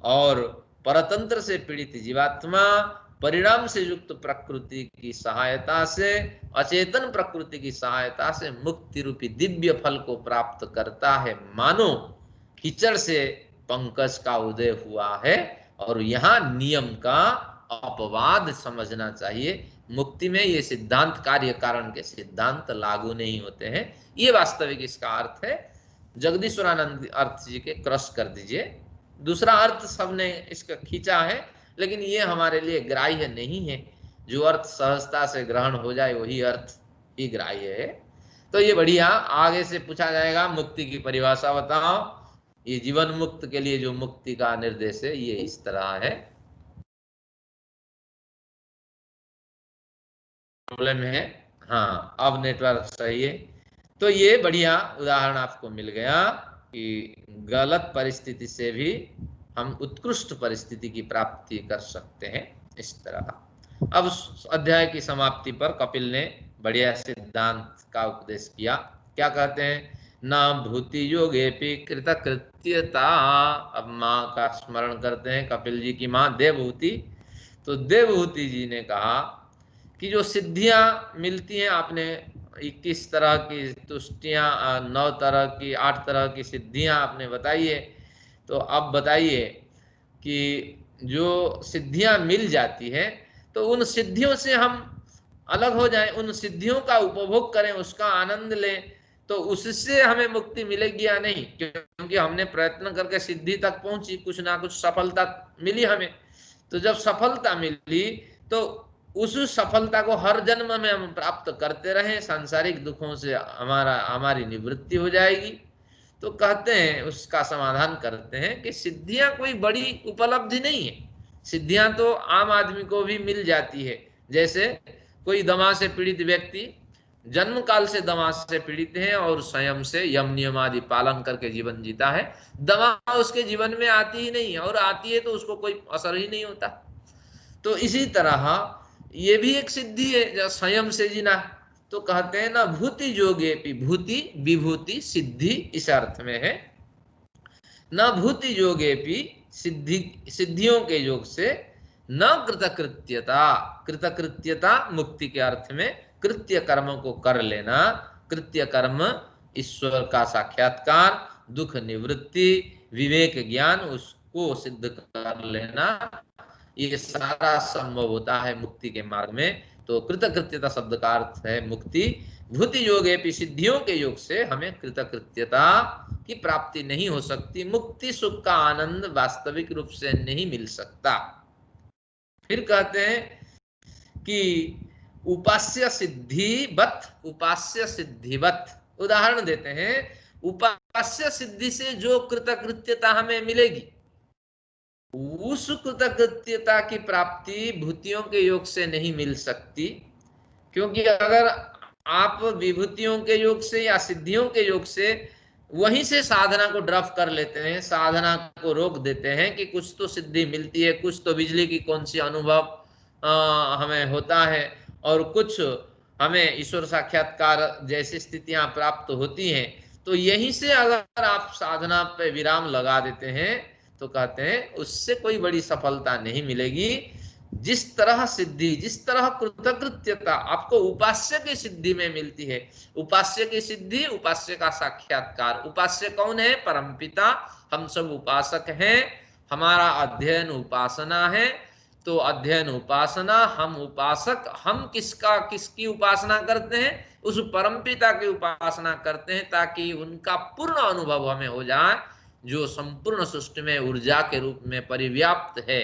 और परतंत्र से पीड़ित जीवात्मा परिणाम से युक्त प्रकृति की सहायता से, अचेतन प्रकृति की सहायता से मुक्ति रूपी दिव्य फल को प्राप्त करता है। मानो कीचड़ से पंकज का उदय हुआ है। और यहाँ नियम का अपवाद समझना चाहिए। मुक्ति में ये सिद्धांत, कार्य कारण के सिद्धांत लागू नहीं होते हैं। ये वास्तविक इसका अर्थ है। जगदीश्वरानंद अर्थ जी के क्रॉस कर दीजिए। दूसरा अर्थ सबने इसका खींचा है, लेकिन ये हमारे लिए ग्राह्य नहीं है। जो अर्थ सहजता से ग्रहण हो जाए वही अर्थ ही ग्राह्य है। तो ये बढ़िया। आगे से पूछा जाएगा मुक्ति की परिभाषा बताओ। ये जीवन मुक्त के लिए जो मुक्ति का निर्देश है ये इस तरह है। प्रॉब्लम है? हाँ, अब नेटवर्क सही है। तो ये बढ़िया उदाहरण आपको मिल गया कि गलत परिस्थिति से भी हम उत्कृष्ट परिस्थिति की प्राप्ति कर सकते हैं, इस तरह। अब अध्याय की समाप्ति पर कपिल ने बढ़िया सिद्धांत का उपदेश किया। क्या कहते हैं? ना भूति योगेपि कृतकृत्यता। अब माँ का स्मरण करते हैं, कपिल जी की माँ देवहूति। तो देवहूति जी ने कहा कि जो सिद्धियां मिलती हैं, आपने 21 तरह की तुष्टियां, 9 तरह की, 8 तरह की सिद्धियां आपने बताई है। तो अब बताइए कि जो सिद्धियां मिल जाती हैं, तो उन सिद्धियों से हम अलग हो जाएं, उन सिद्धियों का उपभोग करें, उसका आनंद लें, तो उससे हमें मुक्ति मिलेगी या नहीं? क्योंकि हमने प्रयत्न करके सिद्धि तक पहुंची, कुछ ना कुछ सफलता मिली हमें। तो जब सफलता मिली तो उस सफलता को हर जन्म में हम प्राप्त करते रहें, सांसारिक दुखों से हमारी निवृत्ति हो जाएगी। तो कहते हैं, उसका समाधान करते हैं कि सिद्धियां कोई बड़ी उपलब्धि नहीं है। सिद्धियां तो आम आदमी को भी मिल जाती है। जैसे कोई दमा से पीड़ित व्यक्ति जन्म काल से दमा से पीड़ित है और स्वयं से यम नियम आदि पालन करके जीवन जीता है। दमा उसके जीवन में आती ही नहीं, और आती है तो उसको कोई असर ही नहीं होता। तो इसी तरह ये भी एक सिद्धि है, जो स्वयं से जीना। तो कहते हैं ना भूति योगेपि, भूति विभूति सिद्धि इस अर्थ में है। न भूति योगेपि, सिद्धियों के योग से, न कृतकृत्यता, कृतकृत्यता मुक्ति के अर्थ में कृत्य कर्म को कर लेना। कृत्य कर्म ईश्वर का साक्षात्कार, दुख निवृत्ति, विवेक ज्ञान, उसको सिद्ध कर लेना, ये सारा संभव होता है मुक्ति के मार्ग में। तो कृतकृत्यता शब्द का अर्थ है मुक्ति। भूति योगे, सिद्धियों के योग से हमें कृतकृत्यता की प्राप्ति नहीं हो सकती। मुक्ति सुख का आनंद वास्तविक रूप से नहीं मिल सकता। फिर कहते हैं कि उपास्य सिद्धिवत, उपास्य सिद्धिवत उदाहरण देते हैं। उपास्य सिद्धि से जो कृतकृत्यता हमें मिलेगी, उस कृतकृत्यता की प्राप्ति भूतियों के योग से नहीं मिल सकती। क्योंकि अगर आप विभूतियों के योग से या सिद्धियों के योग से वहीं से साधना को ड्रॉप कर लेते हैं, साधना को रोक देते हैं कि कुछ तो सिद्धि मिलती है, कुछ तो बिजली की कौन सी अनुभव, हमें होता है और कुछ हमें ईश्वर साक्षात्कार जैसी स्थितियां प्राप्त होती हैं। तो यहीं से अगर आप साधना पे विराम लगा देते हैं तो कहते हैं उससे कोई बड़ी सफलता नहीं मिलेगी। जिस तरह सिद्धि, जिस तरह कृतकृत्यता आपको उपास्य की सिद्धि में मिलती है, उपास्य की सिद्धि, उपास्य का साक्षात्कार। उपास्य कौन है? परमपिता। हम सब उपासक हैं, हमारा अध्ययन उपासना है। तो अध्ययन उपासना, हम उपासक, हम किसका, किसकी उपासना करते हैं? उस परमपिता की उपासना करते हैं, ताकि उनका पूर्ण अनुभव हमें हो जाए, जो संपूर्ण सृष्टि में ऊर्जा के रूप में परिव्याप्त है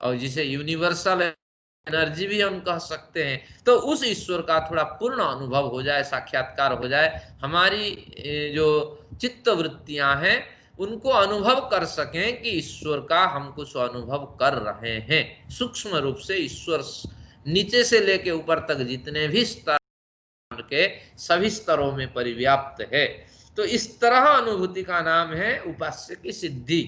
और जिसे यूनिवर्सल एनर्जी भी हम कह सकते हैं। तो उस ईश्वर का थोड़ा पूर्ण अनुभव हो जाए, साक्षात्कार हो जाए, हमारी जो चित्त वृत्तियां हैं उनको अनुभव कर सकें कि ईश्वर का हम कुछ अनुभव कर रहे हैं। सूक्ष्म रूप से ईश्वर नीचे से लेके ऊपर तक जितने भी स्तर के सभी स्तरों में परिव्याप्त है। तो इस तरह अनुभूति का नाम है उपास्य की सिद्धि,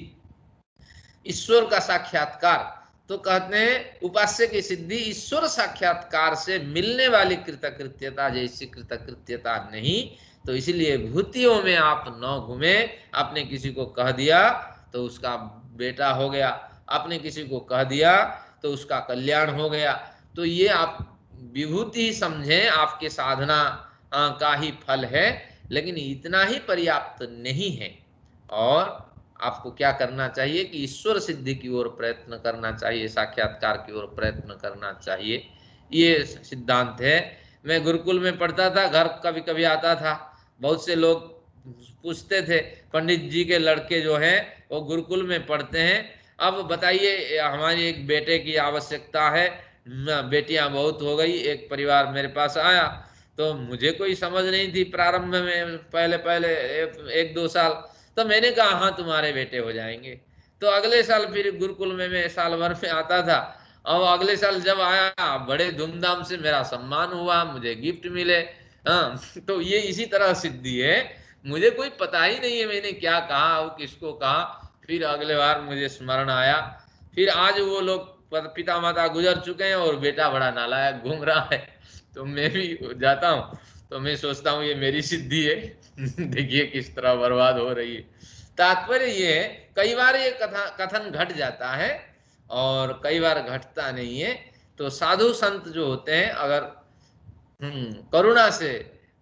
ईश्वर का साक्षात्कार। तो कहते हैं उपास्य की सिद्धि ईश्वर साक्षात्कार से मिलने वाली कृतकृत्यता जैसी कृतकृत्यता नहीं। तो इसलिए भूतियों में आप न घूमे। आपने किसी को कह दिया तो उसका बेटा हो गया, आपने किसी को कह दिया तो उसका कल्याण हो गया। तो ये आप विभूति ही समझें, आपके साधना का ही फल है, लेकिन इतना ही पर्याप्त नहीं है। और आपको क्या करना चाहिए कि ईश्वर सिद्धि की ओर प्रयत्न करना चाहिए, साक्षात्कार की ओर प्रयत्न करना चाहिए। ये सिद्धांत है। मैं गुरुकुल में पढ़ता था, घर कभी कभी आता था, बहुत से लोग पूछते थे पंडित जी के लड़के जो हैं वो गुरुकुल में पढ़ते हैं, अब बताइए हमारी एक बेटे की आवश्यकता है, बेटियां बहुत हो गई। एक परिवार मेरे पास आया तो मुझे कोई समझ नहीं थी प्रारंभ में, पहले पहले एक दो साल। तो मैंने कहा हाँ तुम्हारे बेटे हो जाएंगे। तो अगले साल फिर गुरुकुल में मैं साल भर में आता था, और अगले साल जब आया बड़े धूमधाम से मेरा सम्मान हुआ, मुझे गिफ्ट मिले। हाँ, तो ये इसी तरह सिद्धि है। मुझे कोई पता ही नहीं है मैंने क्या कहा और किसको कहा। फिर अगले बार मुझे स्मरण आया। फिर आज वो लोग पिता माता गुजर चुके हैं और बेटा बड़ा नालायक घूम रहा है। तो मैं भी जाता हूँ तो मैं सोचता हूँ ये मेरी सिद्धि है। देखिए किस तरह बर्बाद हो रही है। तात्पर्य ये है, कई बार ये कथन घट जाता है और कई बार घटता नहीं है। तो साधु संत जो होते हैं, अगर करुणा से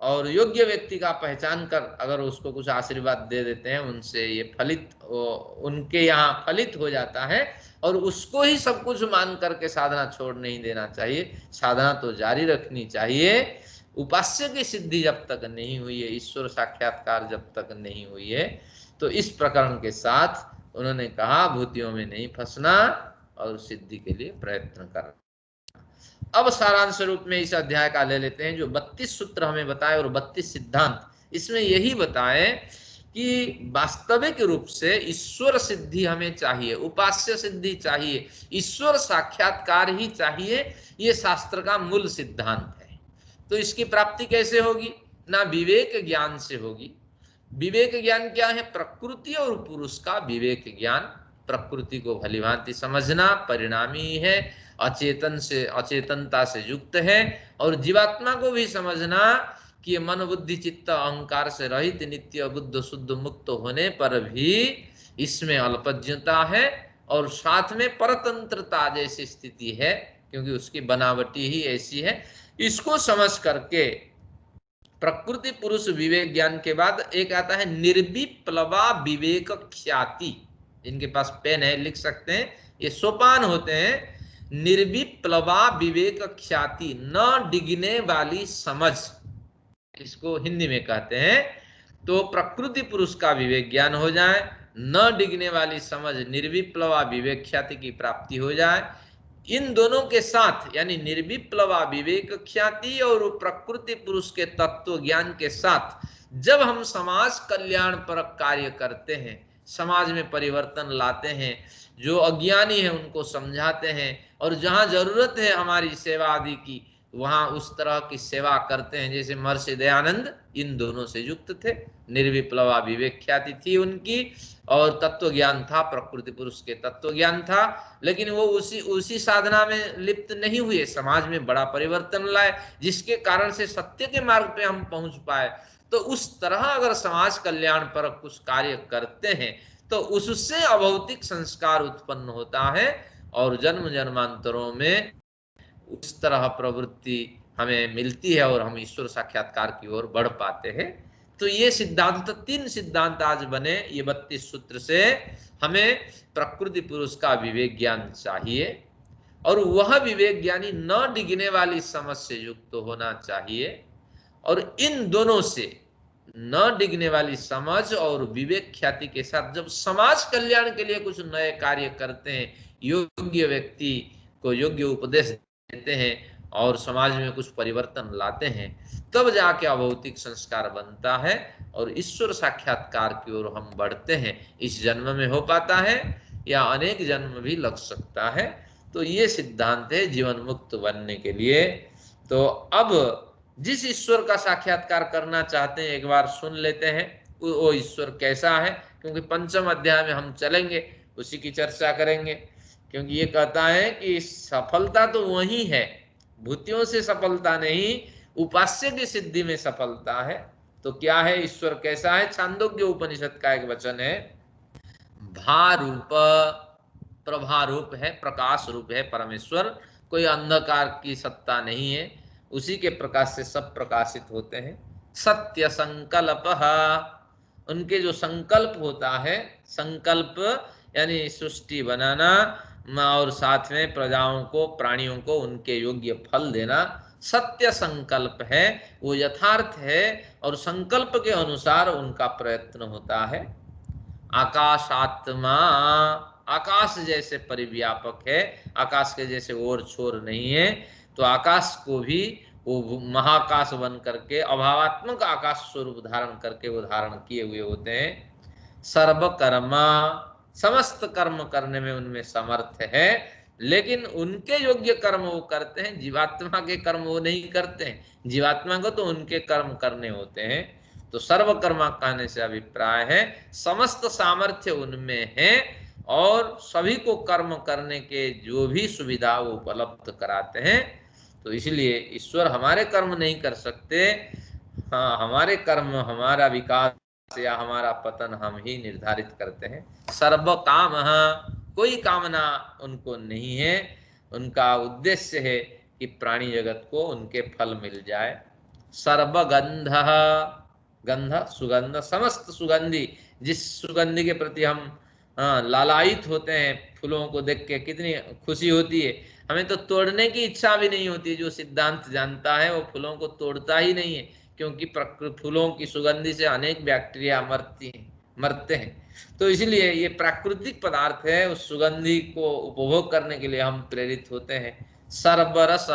और योग्य व्यक्ति का पहचान कर अगर उसको कुछ आशीर्वाद दे देते हैं, उनसे ये फलित, उनके यहाँ फलित हो जाता है। और उसको ही सब कुछ मान करके साधना छोड़ नहीं देना चाहिए, साधना तो जारी रखनी चाहिए। उपास्य की सिद्धि जब तक नहीं हुई है, ईश्वर साक्षात्कार जब तक नहीं हुई है, तो इस प्रकरण के साथ उन्होंने कहा भूतियों में नहीं फंसना और सिद्धि के लिए प्रयत्न करना। अब सारांश रूप में इस अध्याय का ले लेते हैं, जो 32 सूत्र हमें बताए और 32 सिद्धांत, इसमें यही बताए कि वास्तविक रूप से ईश्वर सिद्धि हमें चाहिए, उपास्य सिद्धि चाहिए, ईश्वर साक्षात्कार ही चाहिए। ये शास्त्र का मूल सिद्धांत है। तो इसकी प्राप्ति कैसे होगी? ना विवेक ज्ञान से होगी। विवेक ज्ञान क्या है? प्रकृति और पुरुष का विवेक ज्ञान। प्रकृति को भलीभांति समझना परिणामी है, अचेतन से, अचेतनता से युक्त है। और जीवात्मा को भी समझना कि ये मन बुद्धि चित्त अहंकार से रहित नित्य बुद्ध शुद्ध मुक्त होने पर भी इसमें अल्पज्ञता है और साथ में परतंत्रता जैसी स्थिति है, क्योंकि उसकी बनावटी ही ऐसी है। इसको समझ करके प्रकृति पुरुष विवेक ज्ञान के बाद एक आता है निर्विप्लवा विवेक ख्याति। इनके पास पेन है, लिख सकते हैं, ये सोपान होते हैं। निर्विप्लवा विवेक ख्याति, न डिगने वाली समझ, इसको हिंदी में कहते हैं। तो प्रकृति पुरुष का विवेक ज्ञान हो जाए, न डिगने वाली समझ, निर्विप्लवा विवेक ख्याति की प्राप्ति हो जाए। इन दोनों के साथ यानी निर्विप्लवा विवेक ख्याति और प्रकृति पुरुष के तत्व ज्ञान के साथ जब हम समाज कल्याण पर कार्य करते हैं, समाज में परिवर्तन लाते हैं, जो अज्ञानी है उनको समझाते हैं, और जहां जरूरत है हमारी सेवा आदि की वहां उस तरह की सेवा करते हैं जैसे महर्षि दयानंद इन दोनों से युक्त थे। निर्विप्लवा विवेक ख्याति थी उनकी और तत्व ज्ञान था, प्रकृति पुरुष के तत्व ज्ञान था। लेकिन वो उसी साधना में लिप्त नहीं हुए, समाज में बड़ा परिवर्तन लाए जिसके कारण से सत्य के मार्ग पे हम पहुंच पाए। तो उस तरह अगर समाज कल्याण पर कुछ कार्य करते हैं तो उससे अभौतिक संस्कार उत्पन्न होता है और जन्म जन्मांतरों में उस तरह प्रवृत्ति हमें मिलती है और हम ईश्वर साक्षात्कार की ओर बढ़ पाते हैं। तो ये सिद्धांत, 3 सिद्धांत आज बने ये 32 सूत्र से। हमें प्रकृति पुरुष का विवेक ज्ञान चाहिए और वह विवेक ज्ञानी न डिगने वाली समझ से युक्त होना चाहिए। और इन दोनों से न डिगने वाली समझ और विवेक ख्याति के साथ जब समाज कल्याण के लिए कुछ नए कार्य करते हैं, योग्य व्यक्ति को योग्य उपदेश देते हैं और समाज में कुछ परिवर्तन लाते हैं, तब जाके अभौतिक संस्कार बनता है और ईश्वर साक्षात्कार की ओर हम बढ़ते हैं। इस जन्म में हो पाता है या अनेक जन्म भी लग सकता है। तो ये सिद्धांत है जीवन मुक्त बनने के लिए। तो अब जिस ईश्वर का साक्षात्कार करना चाहते हैं एक बार सुन लेते हैं वो ईश्वर कैसा है, क्योंकि 5वें अध्याय में हम चलेंगे, उसी की चर्चा करेंगे। क्योंकि ये कहता है कि सफलता तो वही है, भूतियों से सफलता नहीं, उपास्य की सिद्धि में सफलता है। तो क्या है, ईश्वर कैसा है? छांदोग्य उपनिषद का एक वचन है, भारूप प्रभारूप है, प्रकाश रूप है परमेश्वर, कोई अंधकार की सत्ता नहीं है, उसी के प्रकाश से सब प्रकाशित होते हैं। सत्य संकल्प, उनके जो संकल्प होता है, संकल्प यानी सृष्टि बनाना और साथ में प्रजाओं को, प्राणियों को उनके योग्य फल देना, सत्य संकल्प है, वो यथार्थ है और संकल्प के अनुसार उनका प्रयत्न होता है। आकाशात्मा, आकाश जैसे परिव्यापक है, आकाश के जैसे ओर छोर नहीं है। तो आकाश को भी वो महाकाश बन करके अभावात्मक आकाश स्वरूप धारण करके वो धारण किए हुए होते हैं। सर्वकर्मा, समस्त कर्म करने में उनमें समर्थ है, लेकिन उनके योग्य कर्म वो करते हैं, जीवात्मा के कर्म वो नहीं करते हैं। जीवात्मा को तो उनके कर्म करने होते हैं। तो सर्वकर्मा कहने से अभिप्राय है समस्त सामर्थ्य उनमें है और सभी को कर्म करने के जो भी सुविधा वो उपलब्ध कराते हैं। तो इसलिए ईश्वर हमारे कर्म नहीं कर सकते। हाँ, हमारे कर्म, हमारा विकास या हमारा पतन हम ही निर्धारित करते हैं। सर्व काम, कोई कामना उनको नहीं है, उनका उद्देश्य है कि प्राणी जगत को उनके फल मिल जाए। सर्वगंध, गंध सुगंध, समस्त सुगंधी, जिस सुगंधी के प्रति हम लालायित होते हैं, फूलों को देख के कितनी खुशी होती है, हमें तो तोड़ने की इच्छा भी नहीं होती। जो सिद्धांत जानता है वो फूलों को तोड़ता ही नहीं है, क्योंकि फूलों की सुगंधी से अनेक बैक्टीरिया मरते हैं। तो इसलिए ये प्राकृतिक पदार्थ है, उस सुगंधी को उपभोग करने के लिए हम प्रेरित होते हैं। सर्वरस,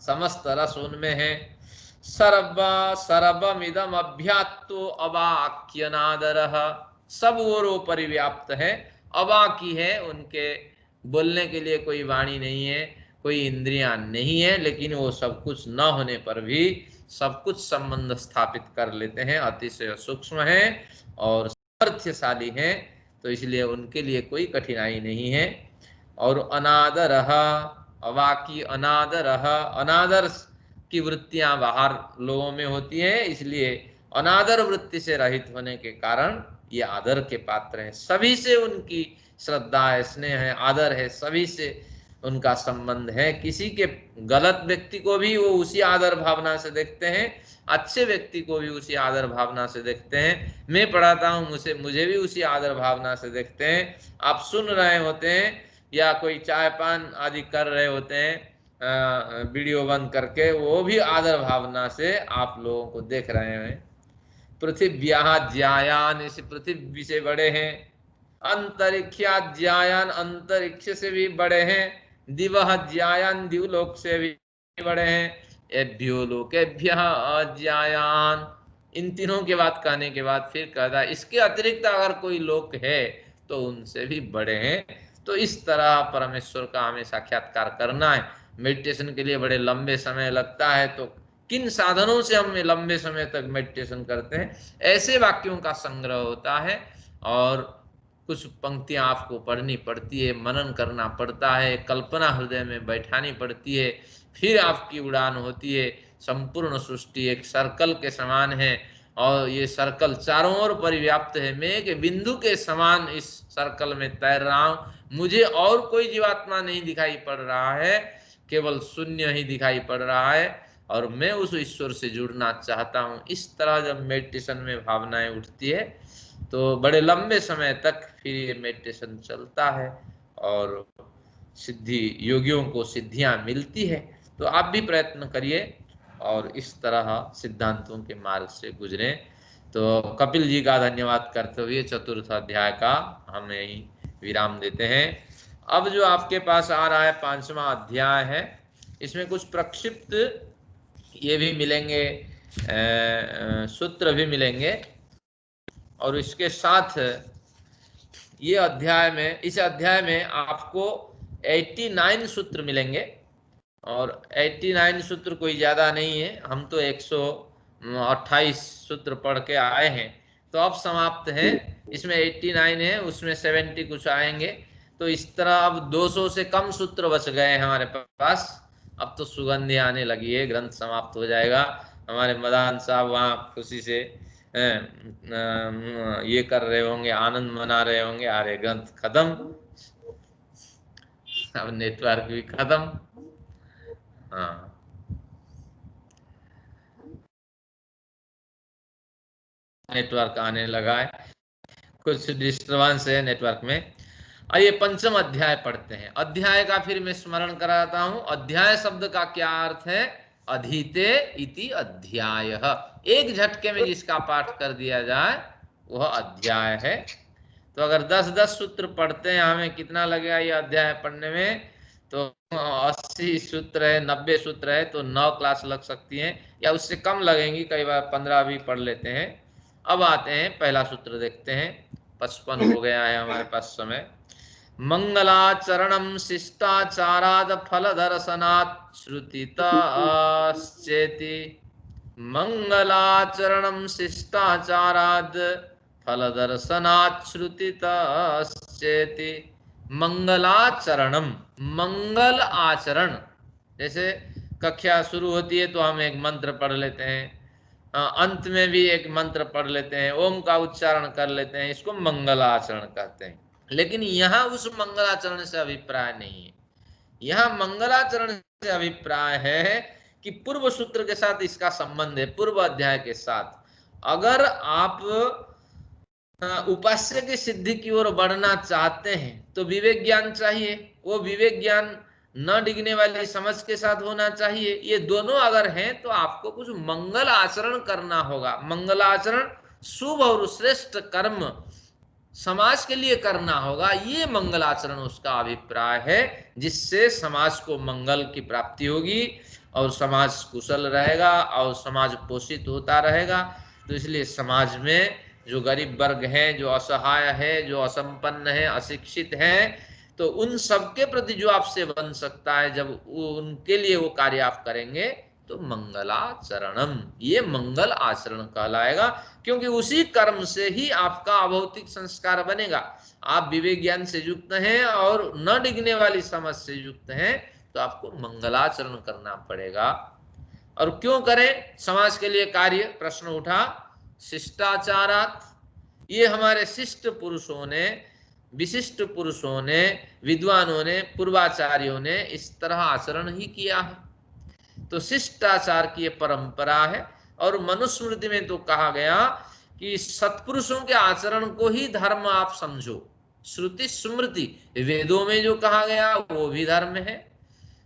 समस्त रस उनमें है। सर्वमिदम अभ्यात्तो अवाक्यनादरः, सब वो परिव्याप्त है, अवाकी है, उनके बोलने के लिए कोई वाणी नहीं है, कोई इंद्रियां नहीं है, लेकिन वो सब कुछ न होने पर भी सब कुछ संबंध स्थापित कर लेते हैं, अतिशय सूक्ष्म है और सामर्थ्यशाली है। तो इसलिए उनके लिए कोई कठिनाई नहीं है। और अनादर, अवाकी अनादर, अनादर की वृत्तियां बाहर लोगों में होती है, इसलिए अनादर वृत्ति से रहित होने के कारण ये आदर के पात्र हैं। सभी से उनकी श्रद्धा है, स्नेह है, आदर है, सभी से उनका संबंध है। किसी के गलत व्यक्ति को भी वो उसी आदर भावना से देखते हैं, अच्छे व्यक्ति को भी उसी आदर भावना से देखते हैं। मैं पढ़ाता हूँ, मुझे भी उसी आदर भावना से देखते हैं। आप सुन रहे होते हैं या कोई चाय पान आदि कर रहे होते हैं, वीडियो बंद करके, वो भी आदर भावना से आप लोगों को देख रहे हैं। पृथिव्याः ज्यायान, इस पृथ्वी से बड़े हैं। अंतरिक्षा ज्यायान, अंतरिक्ष से भी बड़े हैं। दिवः ज्यायान, दिवलोक से भी बड़े हैं। एभ्यो लोकेभ्यः अज्यायान, इन तीनों के बात कहने के बाद फिर कहता है इसके अतिरिक्त अगर कोई लोक है तो उनसे भी बड़े हैं। तो इस तरह परमेश्वर का हमें साक्षात्कार करना है मेडिटेशन के लिए बड़े लंबे समय लगता है, तो किन साधनों से हम लंबे समय तक मेडिटेशन करते हैं, ऐसे वाक्यों का संग्रह होता है। और कुछ पंक्तियां आपको पढ़नी पड़ती है, मनन करना पड़ता है, कल्पना हृदय में बैठानी पड़ती है, फिर आपकी उड़ान होती है। संपूर्ण सृष्टि एक सर्कल के समान है और ये सर्कल चारों ओर परिव्याप्त है। मैं एक बिंदु के समान इस सर्कल में तैर रहा हूं, मुझे और कोई जीवात्मा नहीं दिखाई पड़ रहा है, केवल शून्य ही दिखाई पड़ रहा है और मैं उस ईश्वर से जुड़ना चाहता हूं। इस तरह जब मेडिटेशन में भावनाएं उठती है तो बड़े लंबे समय तक फिर ये मेडिटेशन चलता है और सिद्धि योगियों को सिद्धियां मिलती है। तो आप भी प्रयत्न करिए और इस तरह सिद्धांतों के मार्ग से गुजरें। तो कपिल जी का धन्यवाद करते हुए चतुर्थ अध्याय का हम यही विराम देते हैं। अब जो आपके पास आ रहा है 5वां अध्याय है, इसमें कुछ प्रक्षिप्त ये भी मिलेंगे, सूत्र भी मिलेंगे और इसके साथ ये अध्याय में, इस अध्याय में आपको 89 सूत्र मिलेंगे और 89 सूत्र कोई ज्यादा नहीं है, हम तो 128 सूत्र पढ़ के आए हैं, तो अब समाप्त है। इसमें 89 है, उसमें 70 कुछ आएंगे, तो इस तरह अब 200 से कम सूत्र बच गए हैं हमारे पास। अब तो सुगंधी आने लगी है, ग्रंथ समाप्त हो जाएगा। हमारे मदान साहब वहाँ खुशी से ये कर रहे होंगे, आनंद मना रहे होंगे, अरे ग्रंथ खत्म, अब नेटवर्क भी खत्म। हाँ, नेटवर्क आने लगा है, कुछ डिस्टर्बेंस है नेटवर्क में। आइए 5वां अध्याय पढ़ते हैं। अध्याय का फिर मैं स्मरण कराता हूं। अध्याय शब्द का क्या अर्थ है? अधीते इति अध्याय। एक झटके में जिसका पाठ कर दिया जाए वह अध्याय है। तो अगर 10-10 सूत्र पढ़ते हैं, हमें कितना लगेगा ये अध्याय पढ़ने में? तो 80 सूत्र है, 90 सूत्र है, तो 9 क्लास लग सकती हैं या उससे कम लगेंगी, कई बार 15 भी पढ़ लेते हैं। अब आते हैं, पहला सूत्र देखते हैं। 55 हो गया है हमारे पास समय। मंगलाचरणम शिष्टाचाराद फल दर्शनात् श्रुतितश्चेति। मंगलाचरणम शिष्टाचाराद फल दर्शनात् श्रुतितश्चेति। मंगलाचरणम, मंगल आचरण, जैसे कक्षा शुरू होती है तो हम एक मंत्र पढ़ लेते हैं, अंत में भी एक मंत्र पढ़ लेते हैं, ओम का उच्चारण कर लेते हैं, इसको मंगलाचरण कहते हैं। लेकिन यहाँ उस मंगलाचरण से अभिप्राय नहीं है। यहाँ मंगलाचरण से अभिप्राय है कि पूर्व सूत्र के साथ इसका संबंध है, पूर्व अध्याय के साथ। अगर आप उपास्य की सिद्धि की ओर बढ़ना चाहते हैं तो विवेक ज्ञान चाहिए। वो विवेक ज्ञान न डिगने वाली समझ के साथ होना चाहिए। ये दोनों अगर हैं तो आपको कुछ मंगल आचरण करना होगा। मंगलाचरण, शुभ और श्रेष्ठ कर्म समाज के लिए करना होगा, ये मंगलाचरण उसका अभिप्राय है, जिससे समाज को मंगल की प्राप्ति होगी और समाज कुशल रहेगा और समाज पोषित होता रहेगा। तो इसलिए समाज में जो गरीब वर्ग है, जो असहाय है, जो असंपन्न है, अशिक्षित है, तो उन सबके प्रति जो आपसे बन सकता है, जब उनके लिए वो कार्य आप करेंगे तो मंगलाचरणम, ये मंगल आचरण कहलाएगा, क्योंकि उसी कर्म से ही आपका अभौतिक संस्कार बनेगा। आप विवेक ज्ञान से युक्त हैं और न डिगने वाली समझ से युक्त हैं, तो आपको मंगलाचरण करना पड़ेगा। और क्यों करें समाज के लिए कार्य? प्रश्न उठा। शिष्टाचारात, ये हमारे शिष्ट पुरुषों ने, विशिष्ट पुरुषों ने, विद्वानों ने, पूर्वाचार्यों ने इस तरह आचरण ही किया है। तो शिष्टाचार की परंपरा है। और मनुस्मृति में तो कहा गया कि सत्पुरुषों के आचरण को ही धर्म आप समझो। श्रुति स्मृति, वेदों में जो कहा गया वो भी धर्म है,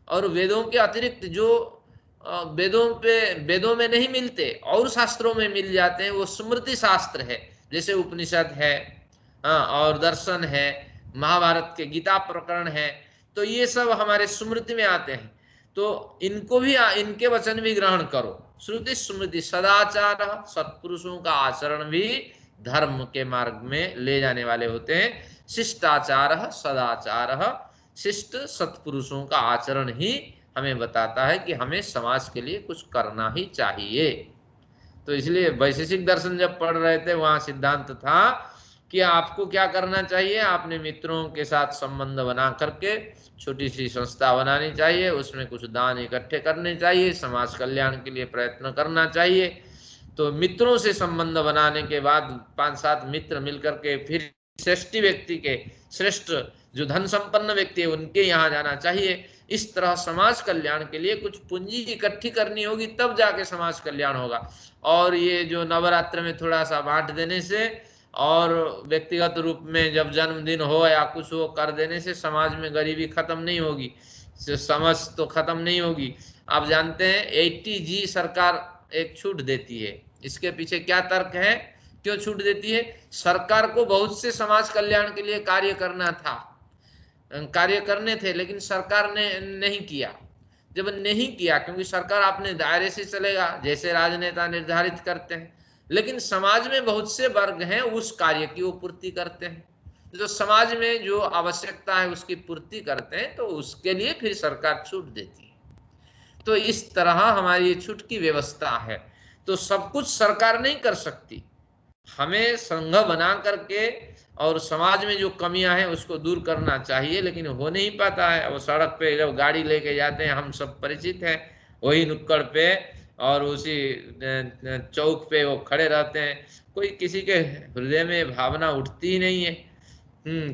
और वेदों के अतिरिक्त जो वेदों में नहीं मिलते और शास्त्रों में मिल जाते हैं, वो स्मृति शास्त्र है। जैसे उपनिषद है और दर्शन है, महाभारत के गीता प्रकरण है, तो ये सब हमारे स्मृति में आते हैं। तो इनको भी, इनके वचन भी ग्रहण करो। श्रुति स्मृति सदाचार, सत्पुरुषों का आचरण भी धर्म के मार्ग में ले जाने वाले होते हैं। शिष्टाचार सदाचार, शिष्ट सत्पुरुषों का आचरण ही हमें बताता है कि हमें समाज के लिए कुछ करना ही चाहिए। तो इसलिए वैशेषिक दर्शन जब पढ़ रहे थे वहां सिद्धांत था कि आपको क्या करना चाहिए, आपने मित्रों के साथ संबंध बना करके छोटी सी संस्था बनानी चाहिए, उसमें कुछ दान इकट्ठे करने चाहिए, समाज कल्याण के लिए प्रयत्न करना चाहिए। तो मित्रों से संबंध बनाने के बाद 5-7 मित्र मिलकर के फिर श्रेष्ठ व्यक्ति के, श्रेष्ठ जो धन संपन्न व्यक्ति है उनके यहाँ जाना चाहिए। इस तरह समाज कल्याण के लिए कुछ पूंजी इकट्ठी करनी होगी, तब जाके समाज कल्याण होगा। और ये जो नवरात्र में थोड़ा सा बांट देने से और व्यक्तिगत रूप में जब जन्मदिन हो या कुछ हो कर देने से समाज में गरीबी खत्म नहीं होगी, समझ तो खत्म नहीं होगी। आप जानते हैं 80G सरकार एक छूट देती है, इसके पीछे क्या तर्क है, क्यों छूट देती है? सरकार को बहुत से समाज कल्याण के लिए कार्य करना था, कार्य करने थे, लेकिन सरकार ने नहीं किया। जब नहीं किया, क्योंकि सरकार अपने दायरे से चलेगा जैसे राजनेता निर्धारित करते हैं, लेकिन समाज में बहुत से वर्ग हैं उस कार्य की वो पूर्ति करते हैं, जो समाज में जो आवश्यकता है उसकी पूर्ति करते हैं, तो उसके लिए फिर सरकार छूट देती है। तो इस तरह हमारी ये छूट की व्यवस्था है। तो सब कुछ सरकार नहीं कर सकती, हमें संघ बना करके और समाज में जो कमियां हैं उसको दूर करना चाहिए, लेकिन हो नहीं पाता है। अब सड़क पे जब गाड़ी लेके जाते हैं, हम सब परिचित हैं, वही नुक्कड़ पे और उसी चौक पे वो खड़े रहते हैं, कोई किसी के हृदय में भावना उठती ही नहीं है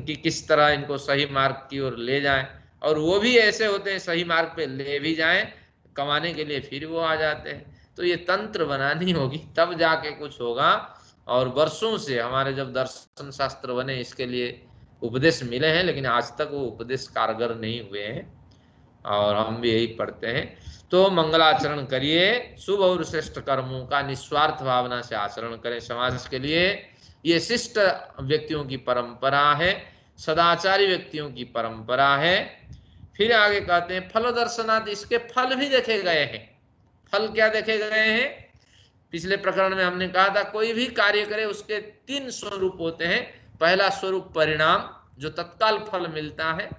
कि किस तरह इनको सही मार्ग की ओर ले जाएं। और वो भी ऐसे होते हैं सही मार्ग पे ले भी जाएं कमाने के लिए, फिर वो आ जाते हैं। तो ये तंत्र बनानी होगी, तब जाके कुछ होगा। और वर्षों से हमारे जब दर्शन शास्त्र बने इसके लिए उपदेश मिले हैं, लेकिन आज तक वो उपदेश कारगर नहीं हुए हैं, और हम भी यही पढ़ते हैं। तो मंगलाचरण करिए, शुभ और श्रेष्ठ कर्मों का निस्वार्थ भावना से आचरण करें समाज के लिए। ये शिष्ट व्यक्तियों की परंपरा है, सदाचारी व्यक्तियों की परंपरा है। फिर आगे कहते हैं फल दर्शनात्, इसके फल भी देखे गए हैं। फल क्या देखे गए हैं? पिछले प्रकरण में हमने कहा था कोई भी कार्य करे उसके 3 स्वरूप होते हैं। पहला स्वरूप परिणाम, जो तत्काल फल मिलता है।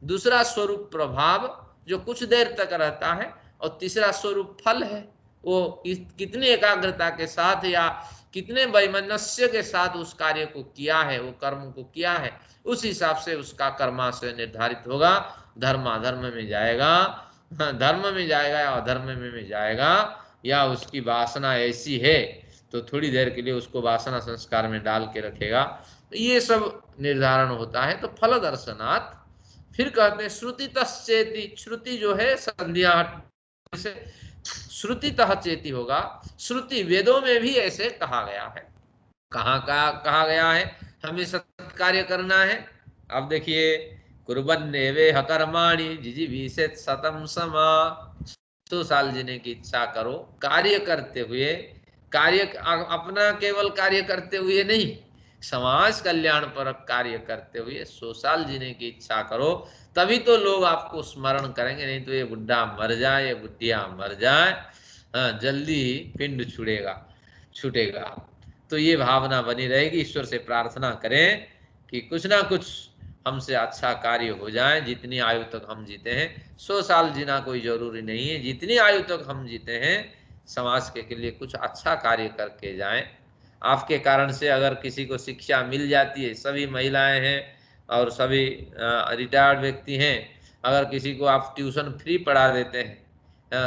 दूसरा स्वरूप प्रभाव, जो कुछ देर तक रहता है। और तीसरा स्वरूप फल है, वो कितनी एकाग्रता के साथ या कितने वैमनस्य के साथ उस कार्य को किया है, वो कर्म को किया है, उस हिसाब से उसका कर्माशय निर्धारित होगा। धर्माधर्म में जाएगा, धर्म में जाएगा या अधर्म में जाएगा, या उसकी वासना ऐसी है तो थोड़ी देर के लिए उसको वासना संस्कार में डाल के रखेगा। ये सब निर्धारण होता है। तो फल दर्शनात्। फिर कहते हैं श्रुति तश्चेति, श्रुति जो है संध्या से श्रुति तह चेति होगा। श्रुति वेदों में भी ऐसे कहा गया है। कहाँ कहा गया है हमें सत्कार्य करना है? अब देखिए, कुर्वन्नेवे कर्माणि जिजीविषेत् शतं समा। 100 साल जीने की इच्छा करो, कार्य करते हुए, कार्य अपना केवल कार्य करते हुए नहीं, समाज कल्याण पर कार्य करते हुए 100 साल जीने की इच्छा करो, तभी तो लोग आपको स्मरण करेंगे। नहीं तो ये बुढ़ा मर जाए, ये बुढ़िया मर जाए, जल्दी ही पिंड छूटेगा। तो ये भावना बनी रहेगी। ईश्वर से प्रार्थना करें कि कुछ ना कुछ हमसे अच्छा कार्य हो जाए। जितनी आयु तक हम जीते हैं, 100 साल जीना कोई जरूरी नहीं है, जितनी आयु तक हम जीते हैं समाज के लिए कुछ अच्छा कार्य करके जाएं। आपके कारण से अगर किसी को शिक्षा मिल जाती है, सभी महिलाएं हैं और सभी रिटायर्ड व्यक्ति हैं, अगर किसी को आप ट्यूशन फ्री पढ़ा देते हैं,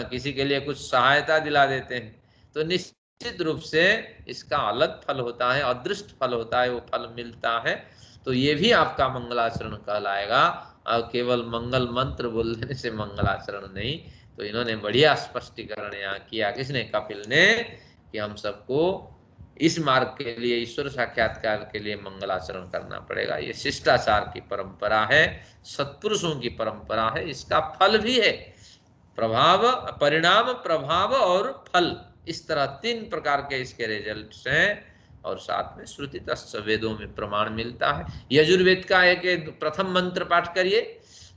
किसी के लिए कुछ सहायता दिला देते हैं, तो निश्चित रूप से इसका अलग फल होता है, अदृष्ट फल होता है, वो फल मिलता है। तो ये भी आपका मंगलाचरण कहलाएगा। और केवल मंगल मंत्र बोल देने से मंगलाचरण नहीं। तो इन्होंने बढ़िया स्पष्टीकरण यहाँ किया, किसने? कपिल ने, कि हम सबको इस मार्ग के लिए, ईश्वर साक्षात्कार के लिए मंगलाचरण करना पड़ेगा। ये शिष्टाचार की परंपरा है, सत्पुरुषों की परंपरा है। इसका फल भी है, प्रभाव, परिणाम, प्रभाव और फल, इस तरह 3 प्रकार के इसके रिजल्ट्स हैं। और साथ में श्रुति तस्य, वेदों में प्रमाण मिलता है। यजुर्वेद का एक प्रथम मंत्र पाठ करिए,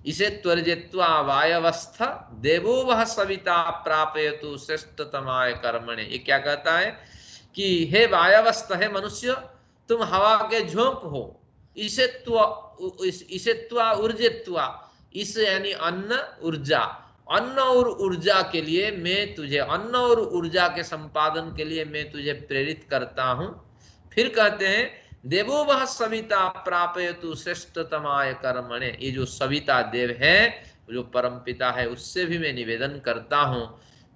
इसे त्वर्जित्वा वायवस्थ देवो वह सविता प्रापयतु श्रेष्ठतमाय कर्मणे। ये क्या कहता है कि हे वायवस्थ, है मनुष्य, तुम हवा के झोंक हो। इसे त्वा ऊर्जित्वा, इस यानी अन्न, ऊर्जा, अन्न और ऊर्जा के लिए मैं तुझे, अन्न और ऊर्जा के संपादन के लिए मैं तुझे प्रेरित करता हूं। फिर कहते हैं देवो वह सविता प्रापयतु श्रेष्ठतमाय कर्मणे, ये जो सविता देव है, जो परम पिता है, उससे भी मैं निवेदन करता हूं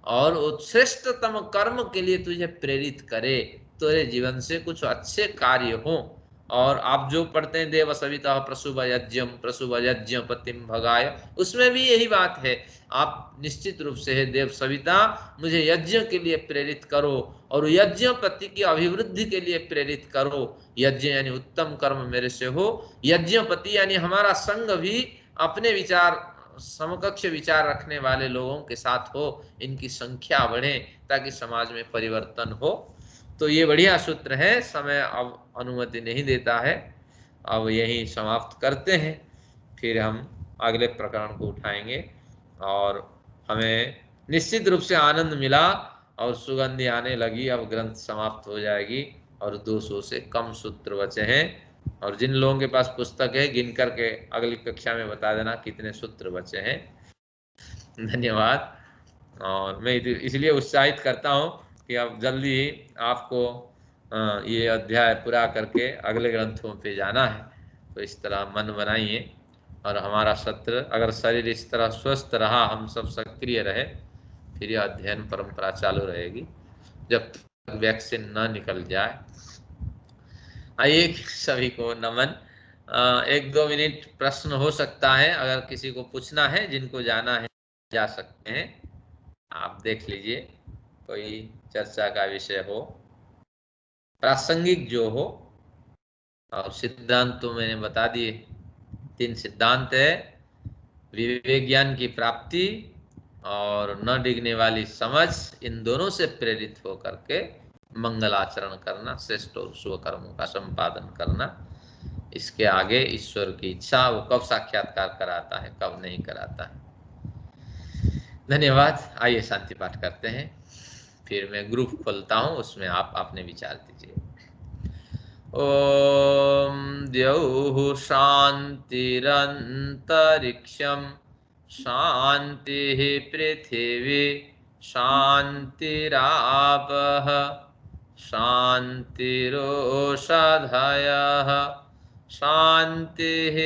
और वो श्रेष्ठतम कर्म के लिए तुझे प्रेरित करे, तेरे जीवन से कुछ अच्छे कार्य हो। और आप जो पढ़ते हैं देव सविता प्रसुभ यज्ञम प्रसुभ यज्ञ पतिम भगाय, उसमें भी यही बात है। आप निश्चित रूप से है देव सविता, मुझे यज्ञ के लिए प्रेरित करो और यज्ञ पति की अभिवृद्धि के लिए प्रेरित करो। यज्ञ यानी उत्तम कर्म मेरे से हो, यज्ञपति यानी हमारा संग भी अपने विचार, समकक्ष विचार रखने वाले लोगों के साथ हो, इनकी संख्या बढ़े ताकि समाज में परिवर्तन हो। तो ये बढ़िया सूत्र है, समय अब अनुमति नहीं देता है, अब यही समाप्त करते हैं, फिर हम अगले प्रकरण को उठाएंगे। और हमें निश्चित रूप से आनंद मिला और सुगंधि आने लगी, अब ग्रंथ समाप्त हो जाएगी और 200 से कम सूत्र बचे हैं। और जिन लोगों के पास पुस्तक है गिन करके अगली कक्षा में बता देना कितने सूत्र बचे हैं। धन्यवाद। और मैं इसलिए उत्साहित करता हूं कि अब जल्दी ही आपको ये अध्याय पूरा करके अगले ग्रंथों पे जाना है, तो इस तरह मन बनाइए। और हमारा सत्र, अगर शरीर इस तरह स्वस्थ रहा, हम सब सक्रिय रहे, फिर यह अध्ययन परंपरा चालू रहेगी जब तक वैक्सीन न निकल जाए। आइए सभी को नमन। 1-2 मिनट प्रश्न हो सकता है, अगर किसी को पूछना है, जिनको जाना है जा सकते हैं, आप देख लीजिए कोई चर्चा का विषय हो, प्रासंगिक जो हो। और सिद्धांत तो मैंने बता दिए, 3 सिद्धांत है, विवेक ज्ञान की प्राप्ति और न डिगने वाली समझ, इन दोनों से प्रेरित होकर के मंगल आचरण करना, श्रेष्ठ और शुभ कर्मों का संपादन करना। इसके आगे ईश्वर की इच्छा, वो कब साक्षात्कार कराता है कब नहीं कराता है। धन्यवाद। आइए शांति पाठ करते हैं, फिर मैं ग्रुप खोलता हूं, उसमें आप अपने विचार दीजिए। ओम द्यौः शान्तिरन्तरिक्षं शान्तिः पृथिवी शान्तिरापः शान्तिरोषधयः शान्तिः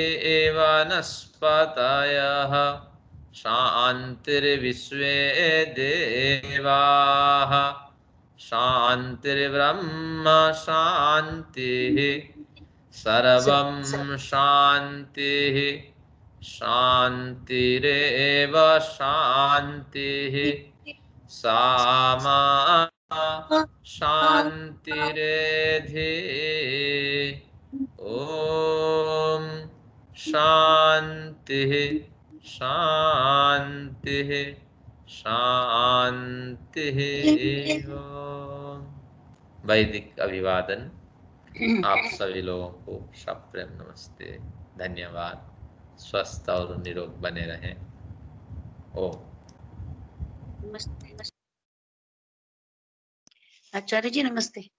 वनस्पतयः शान्तिर्विश्वे देवाः शान्तिर्ब्रह्म शान्तिः सर्वं शान्तिः शान्तिरेव शान्तिः सामा शान्तिरेधि। ॐ शान्तिः शान्तिः शान्तिः। वैदिक अभिवादन आप सभी लोगों को सप्रेम नमस्ते, धन्यवाद। स्वस्थ और निरोग बने रहें। ओम। नमस्ते आचार्य जी, नमस्ते।